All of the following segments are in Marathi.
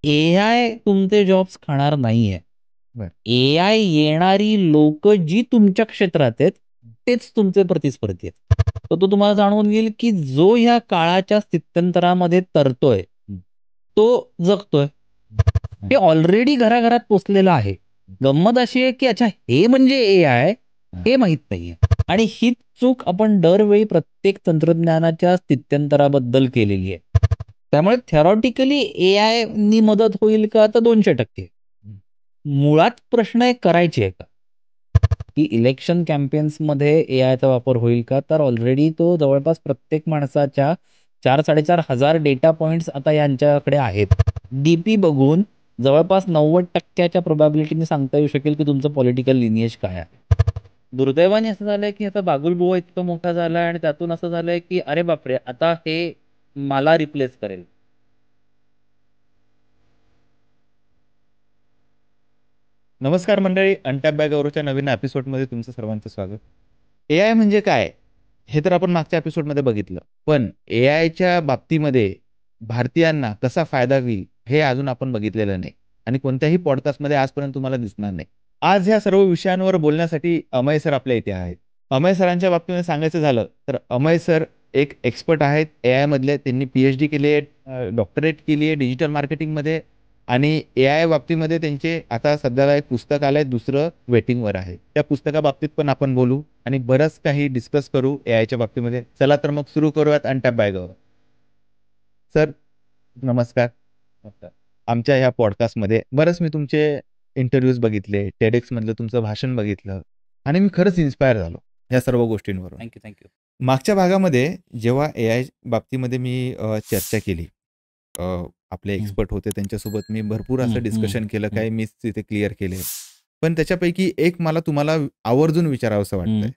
AI तुमचे जॉब्स खाणार नाहीये. बरं. AI येणारी लोक जी तुमच्या क्षेत्रात आहेत तेच तुमचे प्रतिस्पर्धी आहेत. तर तो तुम्हाला जाणवून घेईल की जो ह्या काळाच्या स्थित्यंतरामध्ये तरतोय तो जगतोय. ते ऑलरेडी घराघरात पोचलेलं आहे. गंमत अशी आहे की अच्छा हे म्हणजे AI हे माहित नाहीये. आणि हीच चूक आपण दरवेळी प्रत्येक तंत्रज्ञानाच्या स्थित्यंतराबद्दल केलेली आहे. त्यामुळे थेरॉटिकली AI नी मदत होईल का तर 200%. मुळात प्रश्न एक करायची आहे का? की इलेक्शन कॅम्पेन्समध्ये AIचा वापर होईल का? तर ऑलरेडी तो जवळपास प्रत्येक माणसाच्या 4,500 डेटा पॉइंट्स आता यांच्याकडे आहेत. DP बघून जवळपास 90% प्रोबॅबिलिटीने सांगता येऊ शकेल की तुमचं पॉलिटिकल लिनिएज काय आहे. दुर्दैवाने असं झालंय की आता बागुलबुवा इतका मोठा झालाय आणि त्यातून असं झालंय की अरे बापरे आता हे मला रिप्लेस करेल. नमस्कार मंडळी, अनटॅप बाय गौरवच्या नवीन एपिसोडमध्ये तुमचं सर्वांचं स्वागत. AI म्हणजे काय हे तर आपण मागच्या एपिसोडमध्ये बघितलं, पण AIच्या बाबतीमध्ये भारतीयांना कसा फायदा होईल हे अजून आपण बघितलेलं नाही आणि कोणत्याही पॉडकास्टमध्ये आजपर्यंत तुम्हाला दिसणार नाही. आज ह्या सर्व विषयांवर बोलण्यासाठी अमय सर आपल्या इथे आहेत. अमय सरांच्या बाबतीमध्ये सांगायचं झालं तर अमय सर एक एक्सपर्ट आहेत AI मधले. त्यांनी PhD केली आहे, डॉक्टरेट केली आहे डिजिटल मार्केटिंगमध्ये आणि AI बाबतीमध्ये त्यांचे आता सध्याला एक पुस्तक आलंय, दुसरं वेटिंगवर आहे. त्या पुस्तकाबाबतीत पण आपण बोलू आणि बरंच काही डिस्कस करू AIच्या बाबतीमध्ये. चला तर मग सुरू करूयात अनटॅप बाय गौरव. सर नमस्कार. आमच्या ह्या पॉडकास्टमध्ये बरंच मी तुमचे इंटरव्ह्यूज बघितले, TEDx मधलं तुमचं भाषण बघितलं आणि मी खरंच इन्स्पायर झालो या सर्व गोष्टींवरून. थँक्यू. मागच्या भागामध्ये जेव्हा AI बाबतीमध्ये मी चर्चा केली, आपले एक्सपर्ट होते त्यांच्यासोबत मी भरपूर असं डिस्कशन केलं, काही मिस तिथे क्लिअर केले. पण त्याच्यापैकी एक मला तुम्हाला आवर्जून विचारावंसं वाटतंय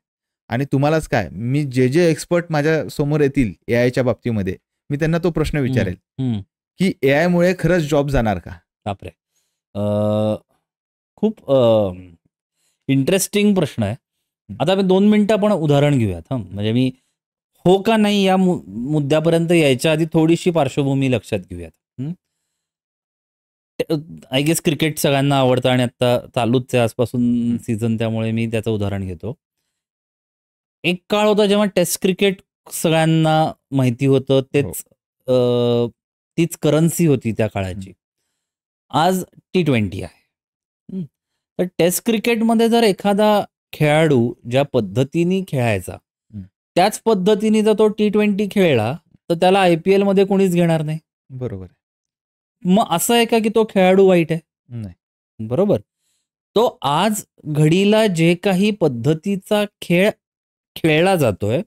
आणि तुम्हालाच काय, मी जे एक्सपर्ट माझ्या समोर येतील AIच्या बाबतीमध्ये मी त्यांना तो प्रश्न विचारेल की AI मुळे खरंच जॉब जाणार का? बापरे. खूप इंटरेस्टिंग प्रश्न आहे. आता आपण 2 मिनिटं आपण उदाहरण घेऊयात. म्हणजे मी हो का नाही या मुद्द्यापर्यंत यायच्या आधी थोडीशी पार्श्वभूमी लक्षात घेऊयात. आय गेस क्रिकेट सगळ्यांना आवडतं आणि आता चालूच आहे आजपासून सीझन, त्यामुळे मी त्याचं उदाहरण घेतो. एक काळ होता जेव्हा टेस्ट क्रिकेट सगळ्यांना माहिती होतं, तीच करन्सी होती त्या काळाची. आज T20 आहे. तर टेस्ट क्रिकेटमध्ये जर एखादा खेळाडू ज्या पद्धतीने खेळायचा त्याच पद्धतीने जर तो T20 खेळला तर त्याला IPL मध्ये कोणीच घेणार नाही. बरोबर. मग असं आहे का की तो खेळाडू वाईट आहे? नाही. बरोबर. तो आज घडीला जे काही पद्धतीचा खेळ खेळला जातोय,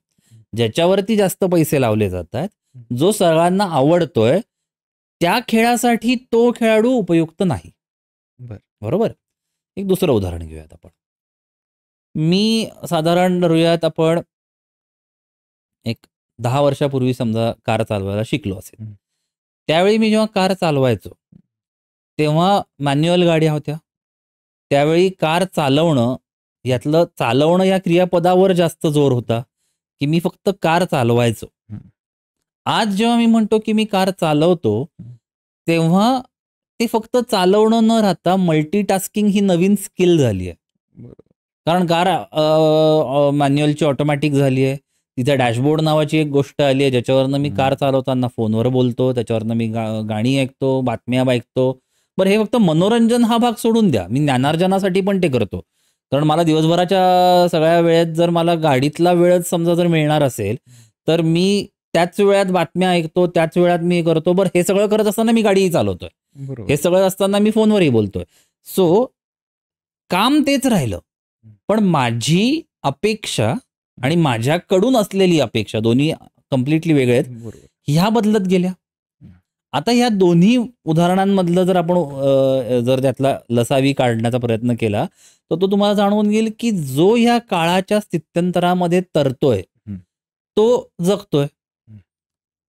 ज्याच्यावरती जास्त पैसे लावले जात आहेत, जो सगळ्यांना आवडतोय, त्या खेळासाठी तो खेळाडू उपयुक्त नाही. बरोबर. एक दुसरं उदाहरण घेऊयात आपण. मी साधारण धरूयात आपण एक 10 वर्षापूर्वी समजा कार चालवायला शिकलो असेल. त्यावेळी मी जेव्हा कार चालवायचो तेव्हा मॅन्युअल गाड्या होत्या. त्यावेळी कार चालवणं या क्रियापदावर जास्त जोर होता की मी फक्त कार चालवायचो. आज जेव्हा मी म्हणतो की मी कार चालवतो तेव्हा ते फक्त चालवणं न राहता मल्टीटास्किंग ही नवीन स्किल झाली आहे. कारण कार मॅन्युअलची ऑटोमॅटिक झाली आहे. तिथे डॅशबोर्ड नावाची एक गोष्ट आली आहे ज्याच्यावरनं मी कार चालवताना फोनवर बोलतो, त्याच्यावरनं मी गाणी ऐकतो, बातम्या ऐकतो. बरं, हे फक्त मनोरंजन हा भाग सोडून द्या, मी ज्ञानार्जनासाठी पण ते करतो. कारण मला दिवसभराच्या सगळ्या वेळेत जर मला गाडीतला वेळच समजा जर मिळणार असेल तर मी त्याच वेळात बातम्या ऐकतो, त्याच वेळात मी करतो. बरं, हे सगळं करत असताना मी गाडीही चालवतोय, हे सगळं असताना मी फोनवरही बोलतोय. सो काम तेच राहिलं, पण माझी अपेक्षा आणि माझ्याकडून असलेली अपेक्षा दोन्ही कम्प्लिटली वेगळे आहेत, ह्या बदलत गेल्या. आता ह्या दोन्ही उदाहरणांमधलं जर आपण जर त्यातला लसावी काढण्याचा प्रयत्न केला तर तो तुम्हाला जाणवून घेईल की जो ह्या काळाच्या स्थित्यंतरामध्ये तरतोय तो जगतोय.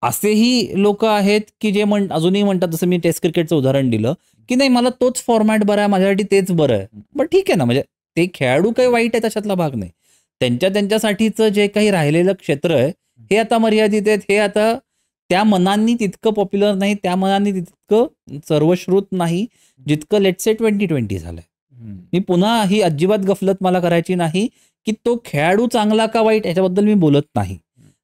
असेही लोक आहेत की जे अजूनही म्हणतात, जसं मी टेस्ट क्रिकेटचं उदाहरण दिलं, की नाही मला तोच फॉर्मॅट बरा आहे, माझ्यासाठी तेच बरं आहे. पण ठीक आहे ना, म्हणजे ते खेळाडू काही वाईट आहे त्याच्यातला भाग नाही. त्यांच्यासाठीचं जे काही राहिलेलं क्षेत्र आहे हे आता मर्यादित आहेत, हे आता त्या मनांनी तितकं पॉप्युलर नाही, त्या मनांनी तितकं सर्वश्रुत नाही जितकं लेट्स से 2020 झालंय. मी पुन्हा ही अजिबात गफलत मला करायची नाही की तो खेळाडू चांगला का वाईट याच्याबद्दल मी बोलत नाही.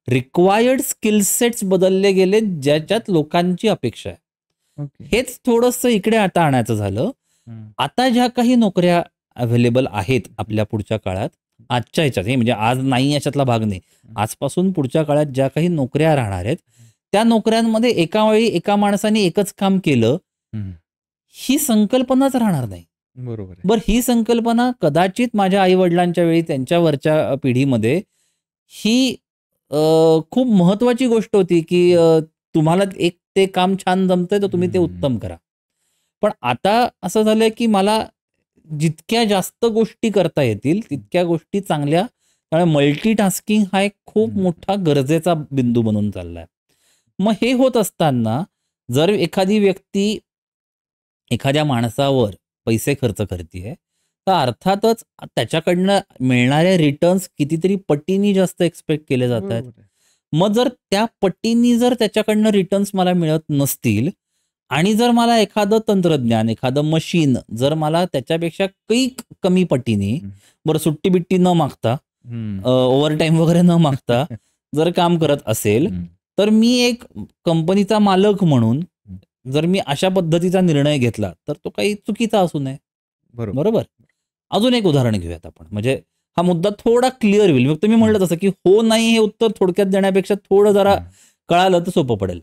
रिक्वायर्ड स्किल सेट्स बदलले गेले ज्याच्यात लोकांची अपेक्षा आहे. हेच थोडंसं इकडे आता आणायचं झालं. आता ज्या काही नोकऱ्या अवेलेबल आहेत आपल्या पुढच्या काळात, आजच्या ह्याच्यात, हे म्हणजे आज नाही याच्यातला भाग नाही, आजपासून पुढच्या काळात ज्या काही नोकऱ्या राहणार आहेत त्या नोकऱ्यांमध्ये एका वेळी एका माणसाने एकच काम केलं ही संकल्पनाच राहणार नाही. बरोबर. बरं, ही संकल्पना कदाचित माझ्या आई वडिलांच्या वेळी, त्यांच्यावरच्या पिढीमध्ये ही खूप महत्वाची गोष्ट होती की तुम्हाला एक ते काम छान जमतंय तर तुम्ही ते उत्तम करा. पण आता असं झालंय की मला जितक्या जास्त गोष्टी करता येतील तितक्या गोष्टी चांगल्या, त्यामुळे मल्टीटास्किंग हा एक खूप मोठा गरजेचा बिंदू बनून चाललाय. मग हे होत असताना जर एखादी व्यक्ती एखाद्या माणसावर पैसे खर्च करतेय तर अर्थातच त्याच्याकडनं मिळणारे रिटर्न्स कितीतरी पटीनी जास्त एक्सपेक्ट केले जात आहेत. मग जर त्या पटीनी जर त्याच्याकडनं रिटर्न्स मला मिळत नसतील आणि जर मला एखादं तंत्रज्ञान, एखादं मशीन जर मला त्याच्यापेक्षा काही कमी पटीने, बरं सुट्टी बिट्टी न मागता, ओव्हर टाईम वगैरे न मागता जर काम करत असेल तर मी एक कंपनीचा मालक म्हणून जर मी अशा पद्धतीचा निर्णय घेतला तर तो काही चुकीचा असू नये. बरोबर. अजून एक उदाहरण घेऊयात आपण, म्हणजे हा मुद्दा थोडा क्लिअर होईल. मग तुम्ही म्हणलं तसं की हो नाही हे उत्तर थोडक्यात देण्यापेक्षा थोडं जरा कळालं तर सोपं पडेल.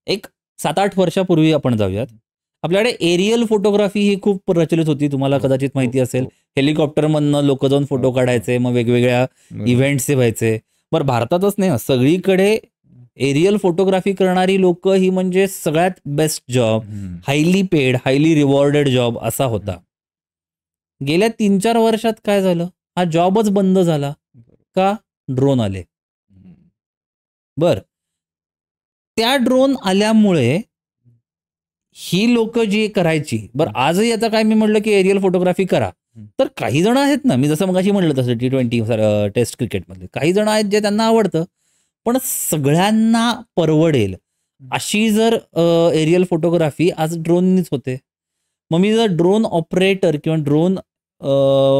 एक 7-8 वर्षापूर्वी आपण जाऊयात. आपल्याकडे एरियल फोटोग्राफी ही खूप प्रचलित होती, तुम्हाला कदाचित माहिती असेल. हेलिकॉप्टरमधनं लोक जाऊन फोटो काढायचे, मग वेगवेगळ्या इव्हेंट्स व्हायचे. बरं, भारतातच नाही, सगळीकडे एरियल फोटोग्राफी करणारी लोक ही म्हणजे सगळ्यात best job, highly paid, highly rewarded job असा होता. गेल्या 3-4 वर्षात काय झालं, हा जॉबच बंद झाला. का? ड्रोन आले. बर, त्या ड्रोन आल्यामुळे ही लोक जी करायची, बरं आजही आता काय मी म्हटलं की एरियल फोटोग्राफी करा, तर काही जण आहेत ना, मी जसं मगाशी म्हटलं तसं T20 टेस्ट क्रिकेटमधले काही जण आहेत जे त्यांना आवडतं, पण सगळ्यांना परवडेल अशी जर एरियल फोटोग्राफी आज ड्रोननीच होते. मग मी जर ड्रोन ऑपरेटर किंवा ड्रोन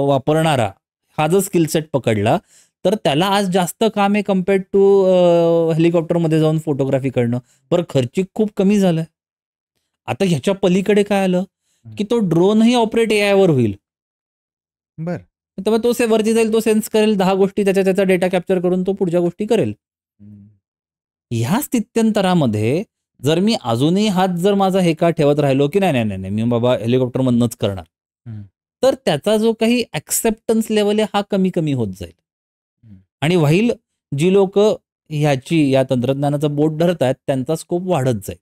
वापरणारा हा जर स्किल सेट पकडला तर त्याला आज जास्त काम आहे कम्पेअर्ड टू हेलिकॉप्टरमध्ये जाऊन फोटोग्राफी करणं. बरं, खर्चिक खूप कमी झालंय. आता ह्याच्या पलीकडे काय आलं की तो ड्रोनही ऑपरेट AI वर होईल. बरं, तेव्हा तो वरती जाईल, तो सेन्स करेल, 10 गोष्टी त्याचा डेटा कॅप्चर करून तो पुढच्या गोष्टी करेल. ह्या स्थित्यंतरामध्ये जर मी अजूनही हात जर माझा हे का ठेवत राहिलो की नाही नाही नाही मी बाबा हेलिकॉप्टरमधनंच करणार, तर त्याचा जो काही ऍक्सेप्टन्स लेवल आहे हा कमी कमी होत जाईल. आणि व्हाईल जी लोक या तंत्रज्ञानाचा बोट धरत आहेत त्यांचा स्कोप वाढत जाईल.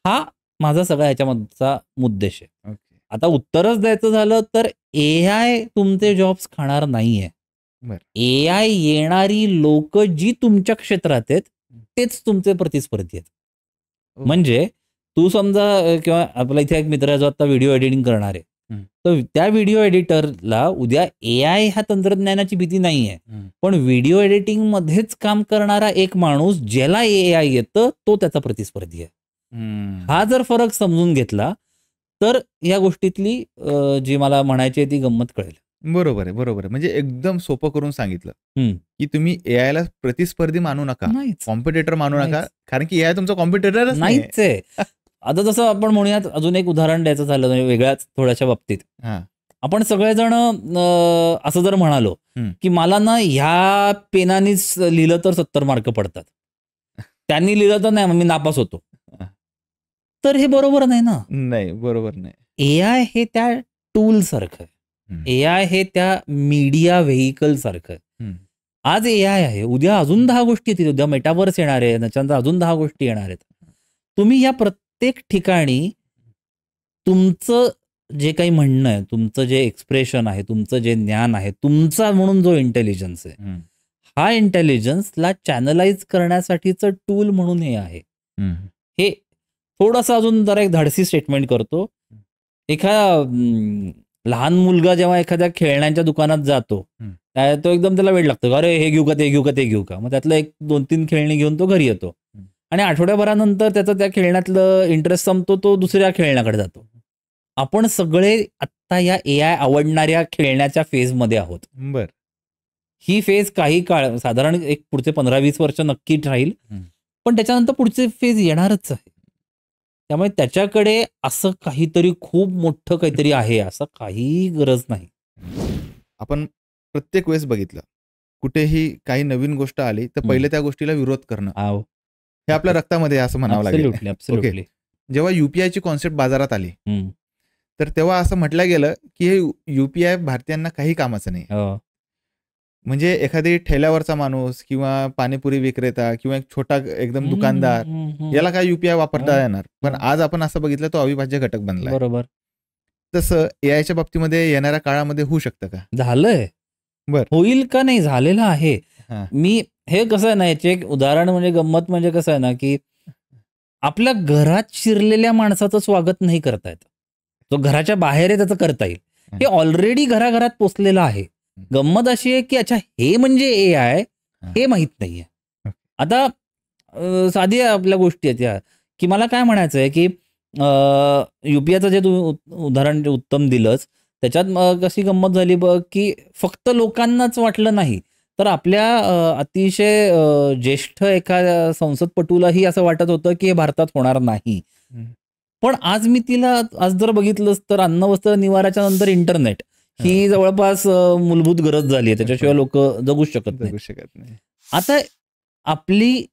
हा माझा सगळा ह्याच्यामधचा मुद्देश आहे. आता उत्तरच द्यायचं झालं तर AI तुमचे जॉब्स खाणार नाहीये. AI येणारी लोक जी तुमच्या क्षेत्रात आहेत तेच तुमचे प्रतिस्पर्धी आहेत. म्हणजे तू समजा, किंवा आपला इथे एक मित्र आहे जो आता व्हिडिओ एडिटिंग करणार आहे, तर त्या व्हिडिओ एडिटरला उद्या AI ह्या तंत्रज्ञानाची भीती नाहीये, पण व्हिडिओ एडिटिंग मध्येच काम करणारा एक माणूस ज्याला AI येतं तो त्याचा प्रतिस्पर्धी आहे. हा जर फरक समजून घेतला तर या गोष्टीतली जी मला म्हणायची आहे ती गंमत कळेल. बरोबर आहे, बरोबर आहे. म्हणजे एकदम सोपं करून सांगितलं की तुम्ही AI ला प्रतिस्पर्धी मानू नका, कॉम्पिटिटर मानू नका, कारण की AI तुमचा कॉम्पिटिटरच नाहीच आहे. आता जसं आपण म्हणूयात, अजून एक उदाहरण द्यायचं झालं वेगळ्याच थोड्याशा बाबतीत, आपण सगळेजण असं जर म्हणालो की मला ना ह्या पेनानीच लिहिलं तर 70 मार्क पडतात, त्यांनी लिहिलं तर नाही मी नापास होतो, तर हे बरोबर नाही ना. नाही, बरोबर नाही. AI हे त्या टूल सारखं आहे. AI हे त्या मीडिया व्हेइकल सारखं आहे. आज AI आहे, उद्या अजून 10 गोष्टी येतील, उद्या मेटावर्स येणार आहे, त्याच्यानंतर अजून 10 गोष्टी येणार आहेत. तुम्ही या प्रत्येक ठिकाणी तुमचं जे काही म्हणणं आहे, तुमचं जे एक्सप्रेशन आहे, तुमचं जे ज्ञान आहे, तुमचा म्हणून जो इंटेलिजन्स आहे, हा इंटेलिजन्सला चॅनलाइज करण्यासाठीचं टूल म्हणून हे आहे. हे थोडंसं अजून जरा एक धाडसी स्टेटमेंट करतो. लहान मुलगा जेव्हा एखाद्या खेळण्यांच्या दुकानात जातो तो एकदम त्याला वेळ लागतो, अरे हे घेऊ का ते घेऊ का ते घेऊ का, मग त्यातलं 1-2-3 खेळणी घेऊन तो घरी येतो. आणि आठवड्याभरानंतर त्याचं त्या खेळण्यातलं इंटरेस्ट संपतो, तो दुसऱ्या खेळण्याकडे जातो. आपण सगळे आत्ता या AI आवडणाऱ्या खेळण्याच्या फेजमध्ये आहोत. बर. ही फेज काही काळ, साधारण एक पुढचे 15-20 वर्ष नक्की राहील, पण त्याच्यानंतर पुढचे फेज येणारच आहे. त्यामुळे त्याच्याकडे असं काहीतरी खूप मोठं काहीतरी आहे असं काही गरज नाही. आपण प्रत्येक वेळेस बघितलं, कुठेही काही नवीन गोष्ट आली तर पहिले त्या गोष्टीला विरोध करणं हे आपल्या रक्तामध्ये असं म्हणावं लागेल. ऍब्सोल्युटली. जेव्हा UPI ची कॉन्सेप्ट बाजारात आली तर तेव्हा असं म्हटलं गेलं की हे UPI भारतीयांना काही कामाचं नाही. म्हणजे एखादी ठेल्यावरचा माणूस किंवा पाणीपुरी विक्रेता किंवा एक छोटा एकदम दुकानदार याला काय UPI वापरता येणार, पण आज आपण असं बघितलं तो अविभाज्य घटक बनला. बरोबर. तसं AIच्या बाबतीमध्ये येणाऱ्या काळामध्ये होऊ शकतं का? झालंय. होईल का नाही, झालेलं आहे. मी हे कसं आहे ना, याचे एक उदाहरण म्हणजे गंमत म्हणजे कसं आहे ना, की आपल्या घरात शिरलेल्या माणसाचं स्वागत नाही करता येत. जो घराच्या बाहेर आहे त्याचं करता येईल. हे ऑलरेडी घराघरात पोचलेलं आहे. गंमत अशी आहे की अच्छा हे म्हणजे AI हे माहित नाहीये. आता साधी आपल्या गोष्टी आहेत या, की मला काय म्हणायचं आहे की UPIचं जे तू उदाहरण उत्तम दिलंच, त्याच्यात कशी गंमत झाली बघ, की फक्त लोकांनाच वाटलं नाही, तर आपल्या अतिशय ज्येष्ठ एका संसदपटूलाही असं वाटत होतं की हे भारतात होणार नाही. पण आज मी तिला आज जर बघितलंच तर अन्न वस्त्र निवाराच्या नंतर इंटरनेट ही जवळपास मूलभूत गरज झाली आहे. त्याच्याशिवाय लोक जगू शकत नाही. आता आपली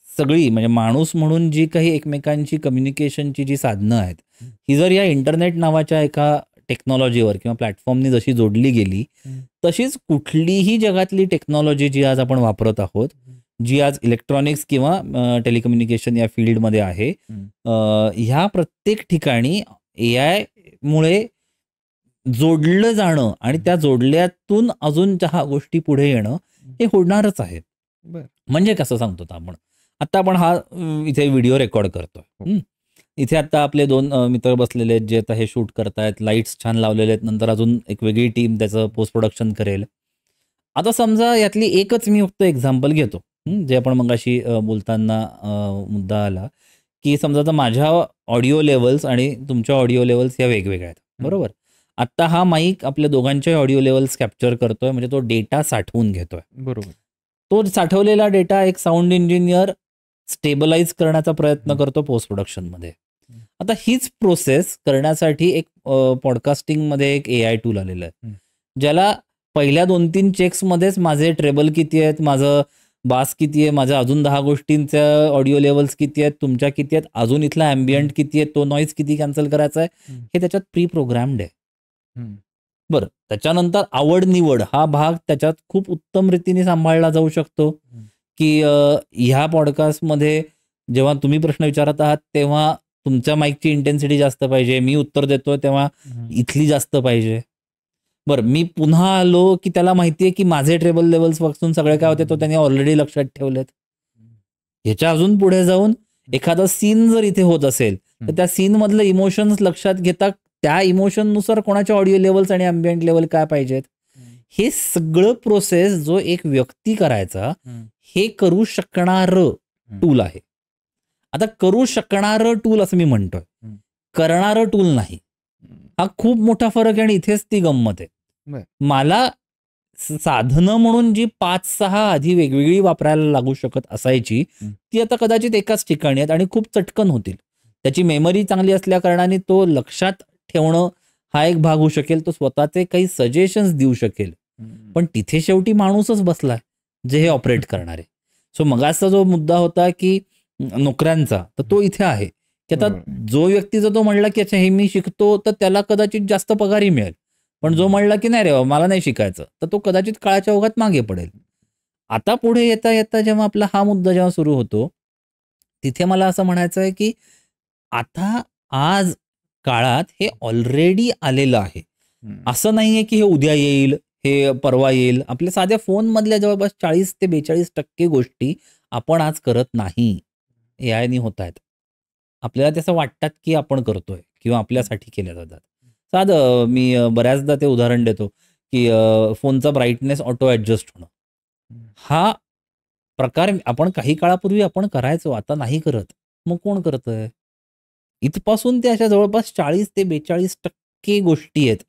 सगळी म्हणजे माणूस म्हणून जी काही एकमेकांची कम्युनिकेशनची जी साधनं आहेत, ही जर या इंटरनेट नावाच्या एका टेक्नॉलॉजीवर किंवा प्लॅटफॉर्मनी जशी जोडली गेली, तशीच कुठलीही जगातली टेक्नॉलॉजी जी आज आपण वापरत आहोत, जी आज इलेक्ट्रॉनिक्स किंवा टेलिकम्युनिकेशन या फील्डमध्ये आहे, ह्या प्रत्येक ठिकाणी AI मुळे जोडलं जाणं आणि त्या जोडल्यातून अजून 10 गोष्टी पुढे येणं हे होणारच आहे. म्हणजे कसं सांगतो आपण, आता आपण हा इथे व्हिडिओ रेकॉर्ड करतोय. इथे आता आपले 2 मित्र बसलेले आहेत जे आता हे शूट करतायत, लाईट्स छान लावलेले आहेत, नंतर अजून एक वेगळी टीम त्याचं पोस्ट प्रोडक्शन करेल. आता समजा यातली एकच मी फक्त एक्झाम्पल घेतो, जे आपण मगाशी बोलताना मुद्दा आला, की समजा आता माझ्या ऑडिओ लेवल्स आणि तुमच्या ऑडिओ लेवल्स या वेगवेगळ्या आहेत, बरोबर. आता हा माईक आपल्या दोघांच्या ऑडिओ लेवल्स कॅप्चर करतोय, म्हणजे तो डेटा साठवून घेतोय, बरोबर. तो साठवलेला डेटा एक साऊंड इंजिनियर स्टेबलाइज करण्याचा प्रयत्न करतो पोस्ट प्रोडक्शनमध्ये. आता हीच प्रोसेस करण्यासाठी एक पॉडकास्टिंगमध्ये एक AI टूल आलेलं आहे, ज्याला पहिल्या 2-3 चेक्समध्येच माझे ट्रेबल किती आहेत, माझं बास किती आहे, माझ्या अजून 10 गोष्टींच्या ऑडिओ लेवल्स किती आहेत, तुमच्या किती आहेत, अजून इथला ॲम्बियंट किती आहे, तो नॉईज किती कॅन्सल करायचा आहे, हे त्याच्यात प्री प्रोग्राम्ड आहे. बरं, त्याच्यानंतर आवड निवड हा भाग त्याच्यात खूप उत्तम रीतीने सांभाळला जाऊ शकतो, की ह्या पॉडकास्टमध्ये जेव्हा तुम्ही प्रश्न विचारत आहात तेव्हा तुमच्या माईकची इंटेन्सिटी जास्त पाहिजे, मी उत्तर देतोय तेव्हा इथली जास्त पाहिजे. बरं, मी पुन्हा आलो की त्याला माहिती आहे की माझे ट्रेबल लेवल्स पासून सगळे काय होते तो त्यांनी ऑलरेडी लक्षात ठेवलेत. ह्याच्या अजून पुढे जाऊन एखादा सीन जर इथे होत असेल तर त्या सीन मधलं इमोशन्स लक्षात घेता त्या इमोशननुसार कोणाचे ऑडिओ लेवल्स आणि ॲम्बियंट लेवल काय पाहिजेत, हे सगळं प्रोसेस जो एक व्यक्ती करायचा हे करू शकणारं टूल आहे. आता करू शकणारं टूल असं मी म्हणतोय, करणारं टूल नाही. हा खूप मोठा फरक आहे आणि इथेच ती गंमत आहे. मला साधनं म्हणून जी 5-6 आधी वेगवेगळी वापरायला लागू शकत असायची ती आता कदाचित एकाच ठिकाणी आहेत आणि खूप चटकन होतील. त्याची मेमरी चांगली असल्या कारणाने तो लक्षात ठेवणं हा एक भाग होऊ शकेल, तो स्वतःचे काही सजेशन्स देऊ शकेल, पण तिथे शेवटी माणूसच बसलाय जे हे ऑपरेट करणार आहे. सो मगाचा जो मुद्दा होता की नोकऱ्यांचा, तर तो इथे आहे की आता जो व्यक्ती जर तो म्हणला की अच्छा हे मी शिकतो तर त्याला कदाचित जास्त पगारही मिळेल, पण जो म्हणला की नाही रे मला नाही शिकायचं तर तो कदाचित काळाच्या ओघात मागे पडेल. आता पुढे येता येता जेव्हा आपला हा मुद्दा जेव्हा सुरू होतो तिथे मला असं म्हणायचं आहे की आता आज काळात हे ऑलरेडी आलेलं आहे. असं नाहीये की हे उद्या येईल, हे परवा येईल. आपल्या साध्या फोन मधल्या जवळपास 40 ते 42% गोष्टी आपण आज करत नाही, AI नी होत आहेत. आपल्याला त्याचं वाटतात की आपण करतोय किंवा आपल्यासाठी केल्या जातात. साधं मी बऱ्याचदा ते उदाहरण देतो की फोनचा ब्राईटनेस ऑटो ॲडजस्ट होणं, हा प्रकार आपण काही काळापूर्वी आपण करायचो, आता नाही करत. मग कोण करतंय? इथपासून ते अशा जवळपास 40 ते 42% गोष्टी आहेत,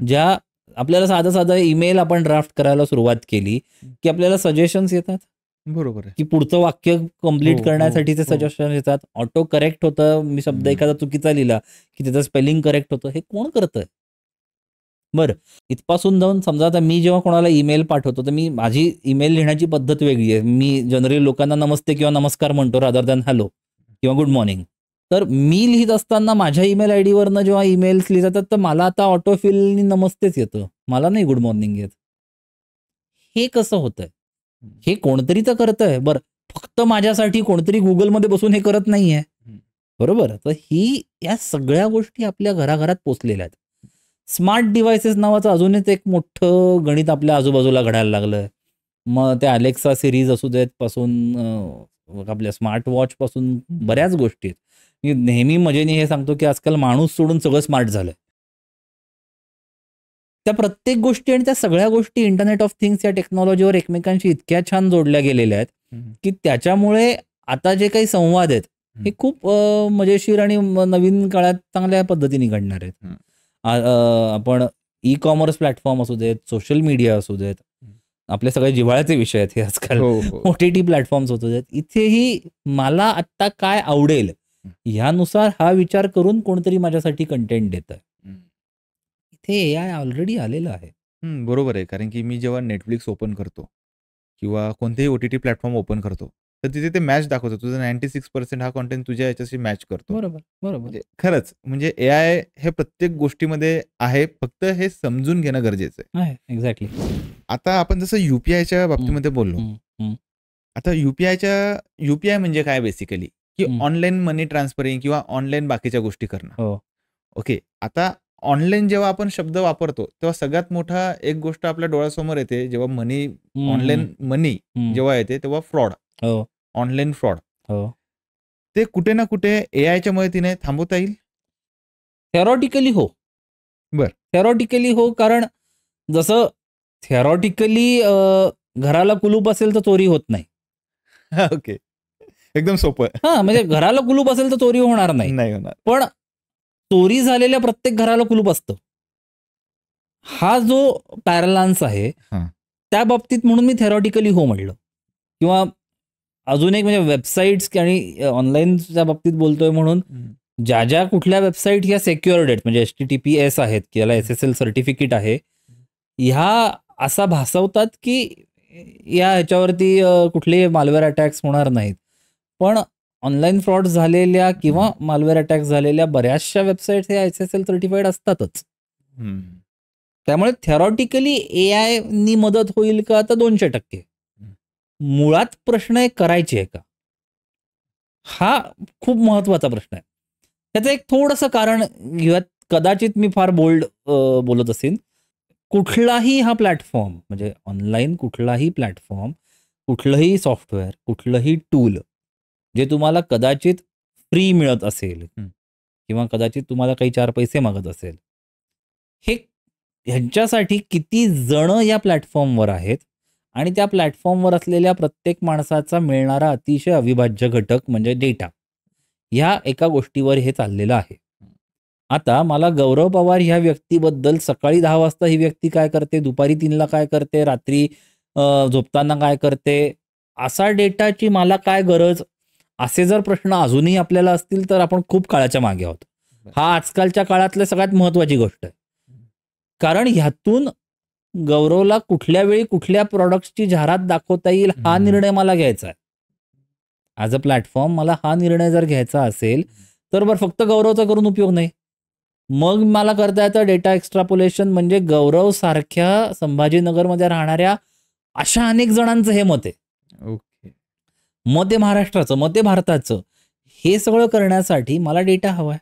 ज्या आपल्याला साधं ईमेल आपण ड्राफ्ट करायला सुरुवात केली, की आपल्याला सजेशन्स येतात. बरोबर आहे. की पुढचं वाक्य कंप्लीट हो, करण्यासाठीचे हो. सजेशन येतात. ऑटो करेक्ट होतं. मी शब्द एखादा चुकीचा लिहिला, की त्याचं स्पेलिंग करेक्ट होतं. हे कोण करतंय? बरं, इथपासून जाऊन समजा आता मी जेव्हा कोणाला ईमेल पाठवतो, तर माझी ईमेल लिहिण्याची पद्धत वेगळी आहे. मी जनरली लोकांना नमस्ते किंवा नमस्कार म्हणतो रादर दॅन हॅलो किंवा गुड मॉर्निंग. तर मी लिहित असताना माझ्या ईमेल आयडीवरनं जेव्हा ईमेल्स लिहित जातात, तर मला आता ऑटोफिलनी नमस्तेच येतं. मला नाही गुड मॉर्निंग येत. हे कसं होतंय? हे कोणतरी तर करतंय. बरं, फक्त माझ्यासाठी कोणतरी Googleमध्ये बसून हे करत नाहीये. बरोबर? तर या सगळ्या गोष्टी आपल्या घराघरात पोचलेल्या आहेत. स्मार्ट डिव्हाइसेस नावाचं अजूनच एक मोठं गणित आपल्या आजूबाजूला घडायला लागलंय. मग ते Alexa सिरीज असू देत पासून आपल्या स्मार्ट वॉच पासून बऱ्याच गोष्टी आहेत. मी नेहमी मजेने हे सांगतो, की आजकाल माणूस सोडून सगळं स्मार्ट झालंय. त्या प्रत्येक गोष्टी आणि त्या सगळ्या गोष्टी इंटरनेट ऑफ थिंग्स या टेक्नॉलॉजीवर एकमेकांशी इतक्या छान जोडल्या गेलेल्या आहेत, की त्याच्यामुळे आता जे काही संवाद आहेत, हे खूप मजेशीर आणि नवीन काळात चांगल्या पद्धतीने घडणार आहेत. आपण ई-कॉमर्स प्लॅटफॉर्म असू देत, सोशल मीडिया असू देत, आपले सगळे जिव्हाळ्याचे विषय आहेत हे आजकाल. OTT प्लॅटफॉर्म्स असू देत, इथेही मला आत्ता काय आवडेल ह्यानुसार हा विचार करून कोणतरी माझ्यासाठी कंटेंट देतंय. इथे AI ऑलरेडी आलेलं आहे. बरोबर आहे. कारण की मी जेव्हा Netflix ओपन करतो किंवा कोणतेही OTT प्लॅटफॉर्म ओपन करतो, तर तिथे ते मॅच दाखवतं. तुझं 96% हा कंटेंट तुझ्या याच्याशी मॅच करतो. बरोबर. म्हणजे खरंच म्हणजे AI हे प्रत्येक गोष्टीमध्ये आहे. फक्त हे समजून घेणं गरजेचं आहे. एक्झॅक्टली. आता आपण जसं UPIच्या बाबतीमध्ये बोललो. आता UPI म्हणजे काय बेसिकली? की ऑनलाईन मनी ट्रान्सफरिंग किंवा ऑनलाईन बाकीच्या गोष्टी करणं. ओके. आता ऑनलाईन जेव्हा आपण शब्द वापरतो, तेव्हा सगळ्यात मोठा एक गोष्ट आपल्या डोळ्यासमोर येते. जेव्हा ऑनलाईन मनी जेव्हा येते, तेव्हा फ्रॉड. Online fraud. ते कुठे ना कुठे AIच्या मदतीने थांबवता येईल? थेरॉटिकली हो. थेरॉटिकली हो, कारण जसं थेरॉटिकली घराला कुलूप असेल तर चोरी होत नाही. ओके. एकदम सोपं. म्हणजे घराला कुलूप असेल तर चोरी होणार नाही. नाही होणार. पण चोरी झालेल्या प्रत्येक घराला कुलूप असतं. हा जो पॅरलान्स आहे, त्या बाबतीत म्हणून मी थेरॉटिकली हो म्हटलं. किंवा अजून एक म्हणजे वेबसाईट्स आणि ऑनलाईनच्या बाबतीत बोलतोय म्हणून ज्या कुठल्या वेबसाईट ह्या सेक्युअर्ड आहेत, म्हणजे HTTPS आहेत, की याला SSL सर्टिफिकेट आहे, ह्या असा भासवतात की या ह्याच्यावरती कुठलेही मालवेअर अटॅक्स होणार नाहीत. पण ऑनलाईन फ्रॉड झालेल्या किंवा मालवेअर अटॅक झालेल्या बऱ्याचशा वेबसाईट्स ह्या SSL सर्टिफाईड असतातच. त्यामुळे थेरॉटिकली AI नी मदत होईल का? तर 200%. मुळात प्रश्न आहे करायची आहे का? हा खूप महत्वाचा प्रश्न आहे. त्याचं एक थोडंसं कारण घेऊयात. कदाचित मी फार बोल्ड बोलत असेन. कुठलाही हा प्लॅटफॉर्म म्हणजे ऑनलाईन कुठलाही प्लॅटफॉर्म, कुठलंही सॉफ्टवेअर, कुठलंही टूल जे तुम्हाला कदाचित फ्री मिळत असेल किंवा कदाचित तुम्हाला काही 4 पैसे मागत असेल, ह्यांच्यासाठी किती जण या प्लॅटफॉर्मवर आहेत आणि त्या प्लॅटफॉर्मवर असलेल्या प्रत्येक माणसाचा मिळणारा अतिशय अविभाज्य घटक म्हणजे डेटा, ह्या एका गोष्टीवर हे चाललेलं आहे. आता मला गौरव पवार ह्या व्यक्तीबद्दल सकाळी 10 वाजता ही व्यक्ती काय करते, दुपारी 3ला काय करते, रात्री झोपताना काय करते, असा डेटाची मला काय गरज, असे जर प्रश्न अजूनही आपल्याला असतील तर आपण खूप काळाच्या मागे आहोत. हा आजकालच्या काळातल्या सगळ्यात महत्वाची गोष्ट आहे. कारण ह्यातून गौरवला कुठल्या वेळी कुठल्या प्रॉडक्ट्सची जाहिरात दाखवता येईल हा निर्णय मला घ्यायचा आहे. ॲज अ प्लॅटफॉर्म मला हा निर्णय जर घ्यायचा असेल तर बरं फक्त गौरवचा करून उपयोग नाही. मग मला करता येतं डेटा एक्स्ट्रापोलेशन, म्हणजे गौरव सारख्या संभाजीनगरमध्ये राहणाऱ्या अशा अनेक जणांचं हे मत आहे. ओके. मत आहे महाराष्ट्राचं, मत आहे भारताचं. हे सगळं करण्यासाठी मला डेटा हवा आहे.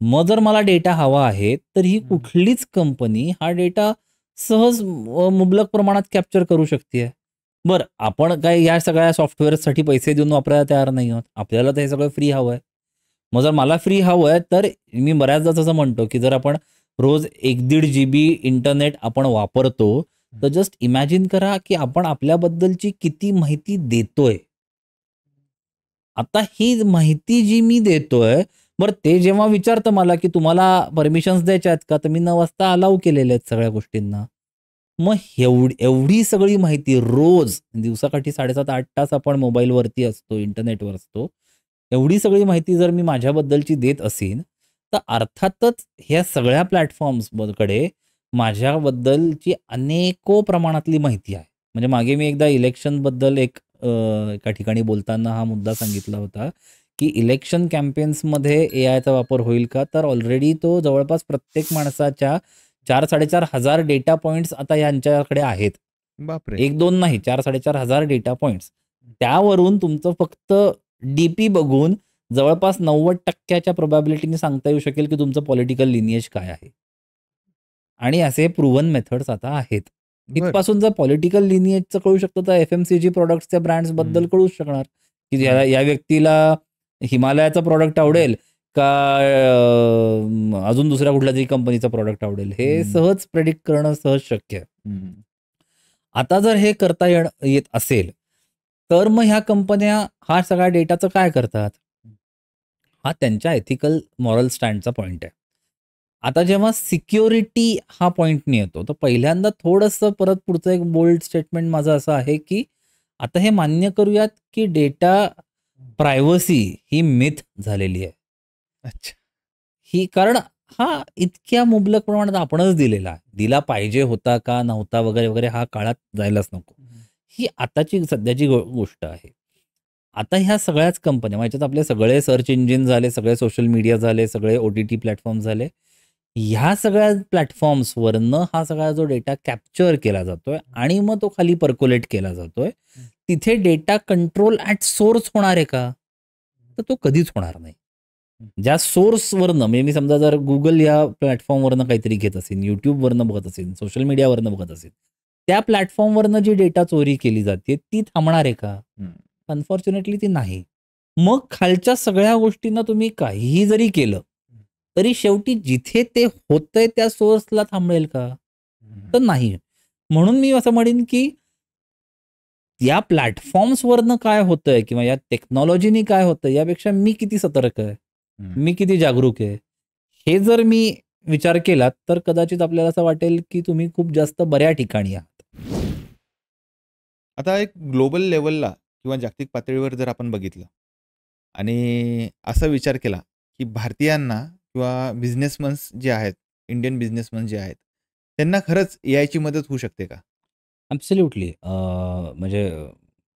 मग जर मला डेटा हवा आहे तर ही कुठलीच कंपनी हा डेटा सहज मुबलक प्रमाणात कॅप्चर करू शकते. बरं, आपण काय या सगळ्या सॉफ्टवेअरसाठी पैसे देऊन वापरायला तयार नाही आहोत. आपल्याला तर हे सगळं फ्री हवं आहे. मग जर मला फ्री हवं आहे तर मी बऱ्याचदा असं म्हणतो की जर आपण रोज 1-1.5 GB इंटरनेट आपण वापरतो तर जस्ट इमॅजिन करा की आपण आपल्याबद्दलची किती माहिती देतोय. आता ही माहिती जी मी देतोय, बरं ते जेव्हा विचारतं मला की तुम्हाला परमिशन्स द्यायच्या आहेत का, तर मी 9 वाजता अलाऊ केलेल्या आहेत सगळ्या गोष्टींना. मग एवढी सगळी माहिती रोज दिवसाकाठी 7.5-8 तास आपण मोबाईलवरती असतो, इंटरनेटवर असतो. एवढी सगळी माहिती जर मी माझ्याबद्दलची देत असीन, तर अर्थातच ह्या सगळ्या प्लॅटफॉर्म्सकडे माझ्याबद्दलची अनेको प्रमाणातली माहिती आहे. म्हणजे मागे मी एकदा इलेक्शनबद्दल एका ठिकाणी बोलताना हा मुद्दा सांगितला होता, की इलेक्शन कॅम्पेन्समध्ये एआयचा वापर होईल का? तर ऑलरेडी तो जवळपास प्रत्येक माणसाच्या 4-4.5 हजार डेटा पॉइंट्स आता यांच्याकडे आहेत. बापरे! 1-2 नाही, 4-4.5 हजार डेटा पॉइंट्स. त्यावरून तुमचं फक्त डीपी बघून जवळपास 90% प्रोबॅबिलिटीने सांगता येऊ शकेल, की तुमचं पॉलिटिकल लिनिएज काय आहे. आणि असे प्रूव्हन मेथड्स आता आहेत. बरं. इथपासून जर पॉलिटिकल लिनिएजचं कळू शकतं, तर एफएमसीजी प्रॉडक्ट्सच्या ब्रँड्सबद्दल कळूच शकणार, की या व्यक्तीला हिमालयाचा प्रॉडक्ट आवडेल का अजून दुसऱ्या कुठल्यातरी कंपनीचा प्रॉडक्ट आवडेल. हे सहज प्रेडिक्ट करणं सहज शक्य आहे. आता जर हे करता येत असेल, तर मग ह्या कंपन्या हा सगळ्या डेटाचं काय करतात? हा त्यांच्या एथिकल मॉरल स्टँडचा पॉइंट आहे. आता जेव्हा सिक्युरिटी हा पॉइंटनी येतो, तर पहिल्यांदा थोडंसं परत पुढचं एक बोल्ड स्टेटमेंट माझं असं आहे, की आता हे मान्य करूयात, की डेटा प्रायव्हसी ही मिथ झालेली आहे. अच्छा. ही कारण हा इतक्या मुबलक प्रमाणात आपणच दिलेला आहे. दिला पाहिजे होता का नव्हता वगैरे, वगैरे हा काळात जायलाच नको. ही आताची सध्याची गोष्ट आहे. आता ह्या सगळ्याच कंपन्या ह्याच्यात आपले सगळे सर्च इंजिन झाले, सगळे सोशल मीडिया झाले, सगळे OTT प्लॅटफॉर्म झाले. ह्या सगळ्या प्लॅटफॉर्म्सवरनं हा सगळा जो डेटा कॅप्चर केला जातोय आणि मग तो खाली पर्क्युलेट केला जातोय. तिथे डेटा कंट्रोल ॲट सोर्स होणार आहे का? तर तो कधीच होणार नाही. ज्या सोर्सवरनं म्हणजे मी समजा जर Google या प्लॅटफॉर्मवरनं काहीतरी घेत असेल, YouTubeवरनं बघत असेल, सोशल मीडियावरनं बघत असेल, त्या प्लॅटफॉर्मवरनं जी डेटा चोरी केली जाते ती थांबणार आहे का? अनफॉर्च्युनेटली ती नाही. मग खालच्या सगळ्या गोष्टींना तुम्ही काहीही जरी केलं, तरी शेवटी जिथे ते होतंय त्या सोर्सला थांबेल का? तर नाही. म्हणून मी असं म्हणेन, की या प्लॅटफॉर्म्सवरनं काय होतंय किंवा या टेक्नॉलॉजीनी काय होतंय यापेक्षा मी किती सतर्क आहे, मी किती जागरूक आहे, हे जर मी विचार केलात तर कदाचित आपल्याला असं वाटेल, की तुम्ही खूप जास्त बऱ्या ठिकाणी आहात. आता एक ग्लोबल लेव्हलला किंवा जागतिक पातळीवर जर आपण बघितलं आणि असा विचार केला, की भारतीयांना किंवा बिझनेसमन्स जे आहेत, इंडियन बिझनेसमन जे आहेत, त्यांना खरंच एआयची मदत होऊ शकते का? ॲब्सोल्युटली. म्हणजे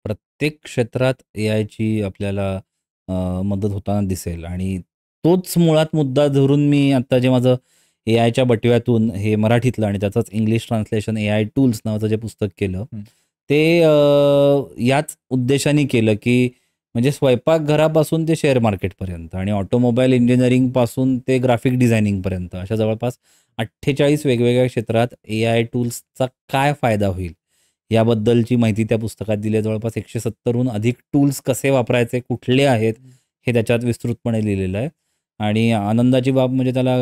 प्रत्येक क्षेत्रात एआयची आपल्याला मदत होताना दिसेल आणि तोच मुळात मुद्दा धरून मी आता जे माझं एआयच्या बटव्यातून हे मराठीतलं आणि त्याचंच इंग्लिश ट्रान्सलेशन एआय टूल्स नावाचं जे पुस्तक केलं, ते याच उद्देशाने केलं, की म्हणजे स्वयंपाकघरापासून ते शेअर मार्केटपर्यंत आणि ऑटोमोबाईल इंजिनिअरिंगपासून ते ग्राफिक डिझायनिंगपर्यंत अशा जवळपास 48 वेगवेगळ्या क्षेत्रात एआय टूल्सचा काय फायदा होईल, याबद्दलची माहिती त्या पुस्तकात दिली आहे. जवळपास 170हून अधिक टूल्स कसे वापरायचे, कुठले आहेत, हे त्याच्यात विस्तृतपणे लिहिलेलं आहे. आणि आनंदाची बाब म्हणजे त्याला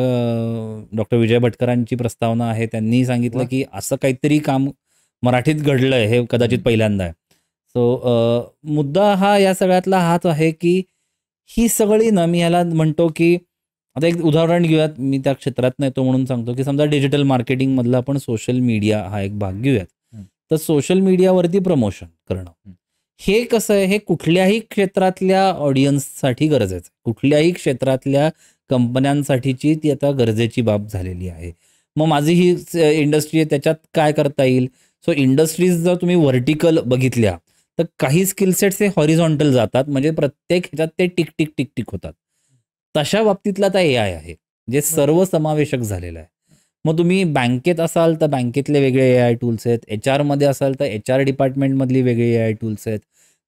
डॉक्टर विजय भटकरांची प्रस्तावना आहे. त्यांनी सांगितलं, की असं काहीतरी काम मराठीत घडलंय, हे कदाचित पहिल्यांदा आहे. सो मुद्दा हा या सगळ्यातला हाच आहे, की ही सगळी ना मी ह्याला म्हणतो, की आता एक उदाहरण घेऊयात. मी त्या क्षेत्रात नाही तो म्हणून सांगतो, की समजा डिजिटल मार्केटिंगमधला आपण सोशल मीडिया हा एक भाग घेऊयात. तर सोशल मीडियावरती प्रमोशन करणं. हे कसं आहे, हे कुठल्याही क्षेत्रातल्या ऑडियन्ससाठी गरजेचं आहे. कुठल्याही क्षेत्रातल्या कंपन्यांसाठीची ती आता गरजेची बाब झालेली आहे. मग माझी ही इंडस्ट्री आहे, त्याच्यात काय करता येईल? सो इंडस्ट्रीज जर तुम्ही व्हर्टिकल बघितल्या, तर काही स्किल सेट्स हे हॉरिझॉन्टल जातात. म्हणजे प्रत्येक ह्याच्यात ते टिक, टिक, टिक, टिक होतात. तशा बाबतीतला आता एआय आहे, जे सर्वसमावेशक झालेलं आहे. मग तुम्ही बँकेत असाल तर बँकेतले वेगळे एआय टूल्स आहेत. एचआरमध्ये असाल तर एचआर डिपार्टमेंटमधली वेगळी एआय टूल्स आहेत.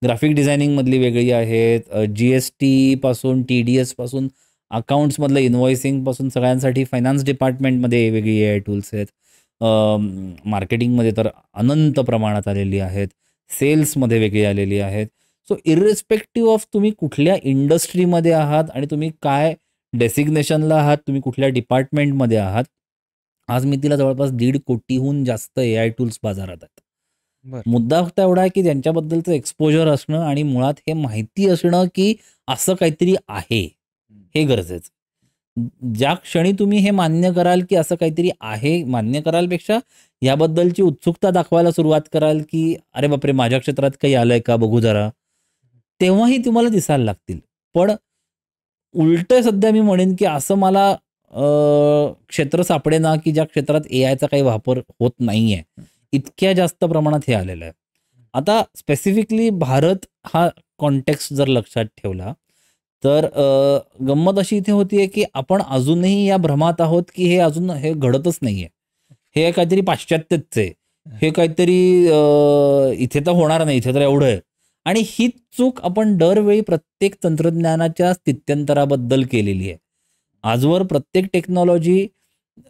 ग्राफिक डिझायनिंगमधली वेगळी आहेत. GST पासून TDS पासून अकाउंट्समधलं इन्व्हॉइसिंगपासून सगळ्यांसाठी फायनान्स डिपार्टमेंटमध्ये वेगळी एआय टूल्स आहेत. मार्केटिंगमध्ये तर अनंत प्रमाणात आलेली आहेत. सेल्समध्ये वेगळी आलेली आहेत. सो इर्रिस्पेक्टिव्ह ऑफ तुम्ही कुठल्या इंडस्ट्रीमध्ये आहात आणि तुम्ही काय डेसिग्नेशनला आहात, तुम्ही कुठल्या डिपार्टमेंटमध्ये आहात, आज मितीला जवळपास 1.5 कोटीहून जास्त AI टूल्स बाजारात आहेत. बरं. मुद्दा फक्त एवढा आहे की त्यांच्याबद्दलचं एक्सपोजर असणं आणि मुळात हे माहिती असणं की असं काहीतरी आहे, हे गरजेचं. ज्या क्षणी तुम्ही हे मान्य कराल की असं काहीतरी आहे, मान्य करालपेक्षा याबद्दलची उत्सुकता दाखवायला सुरुवात कराल की अरे बापरे, माझ्या क्षेत्रात काही आलंय का बघू जरा, तेव्हाही तुम्हाला दिसायला लागतील. पण उलटं सध्या मी म्हणेन की असं मला क्षेत्र सापडेना की ज्या क्षेत्रात एआयचा काही वापर होत नाहीये. इतक्या जास्त प्रमाणात हे आलेलं आहे. आता स्पेसिफिकली भारत हा कॉन्टेक्स्ट जर लक्षात ठेवला, तर गंमत अशी इथे होतीये की आपण अजूनही या भ्रमात आहोत की हे अजून हे घडतच नाहीये. हे काहीतरी पाश्चात्यच आहे. हे काहीतरी इथे तर होणार नाही, इथे तर एवढं आहे. आणि हीच चूक आपण दरवेळी प्रत्येक तंत्रज्ञानाच्या स्थित्यंतराबद्दल केलेली आहे. आजवर प्रत्येक टेक्नॉलॉजी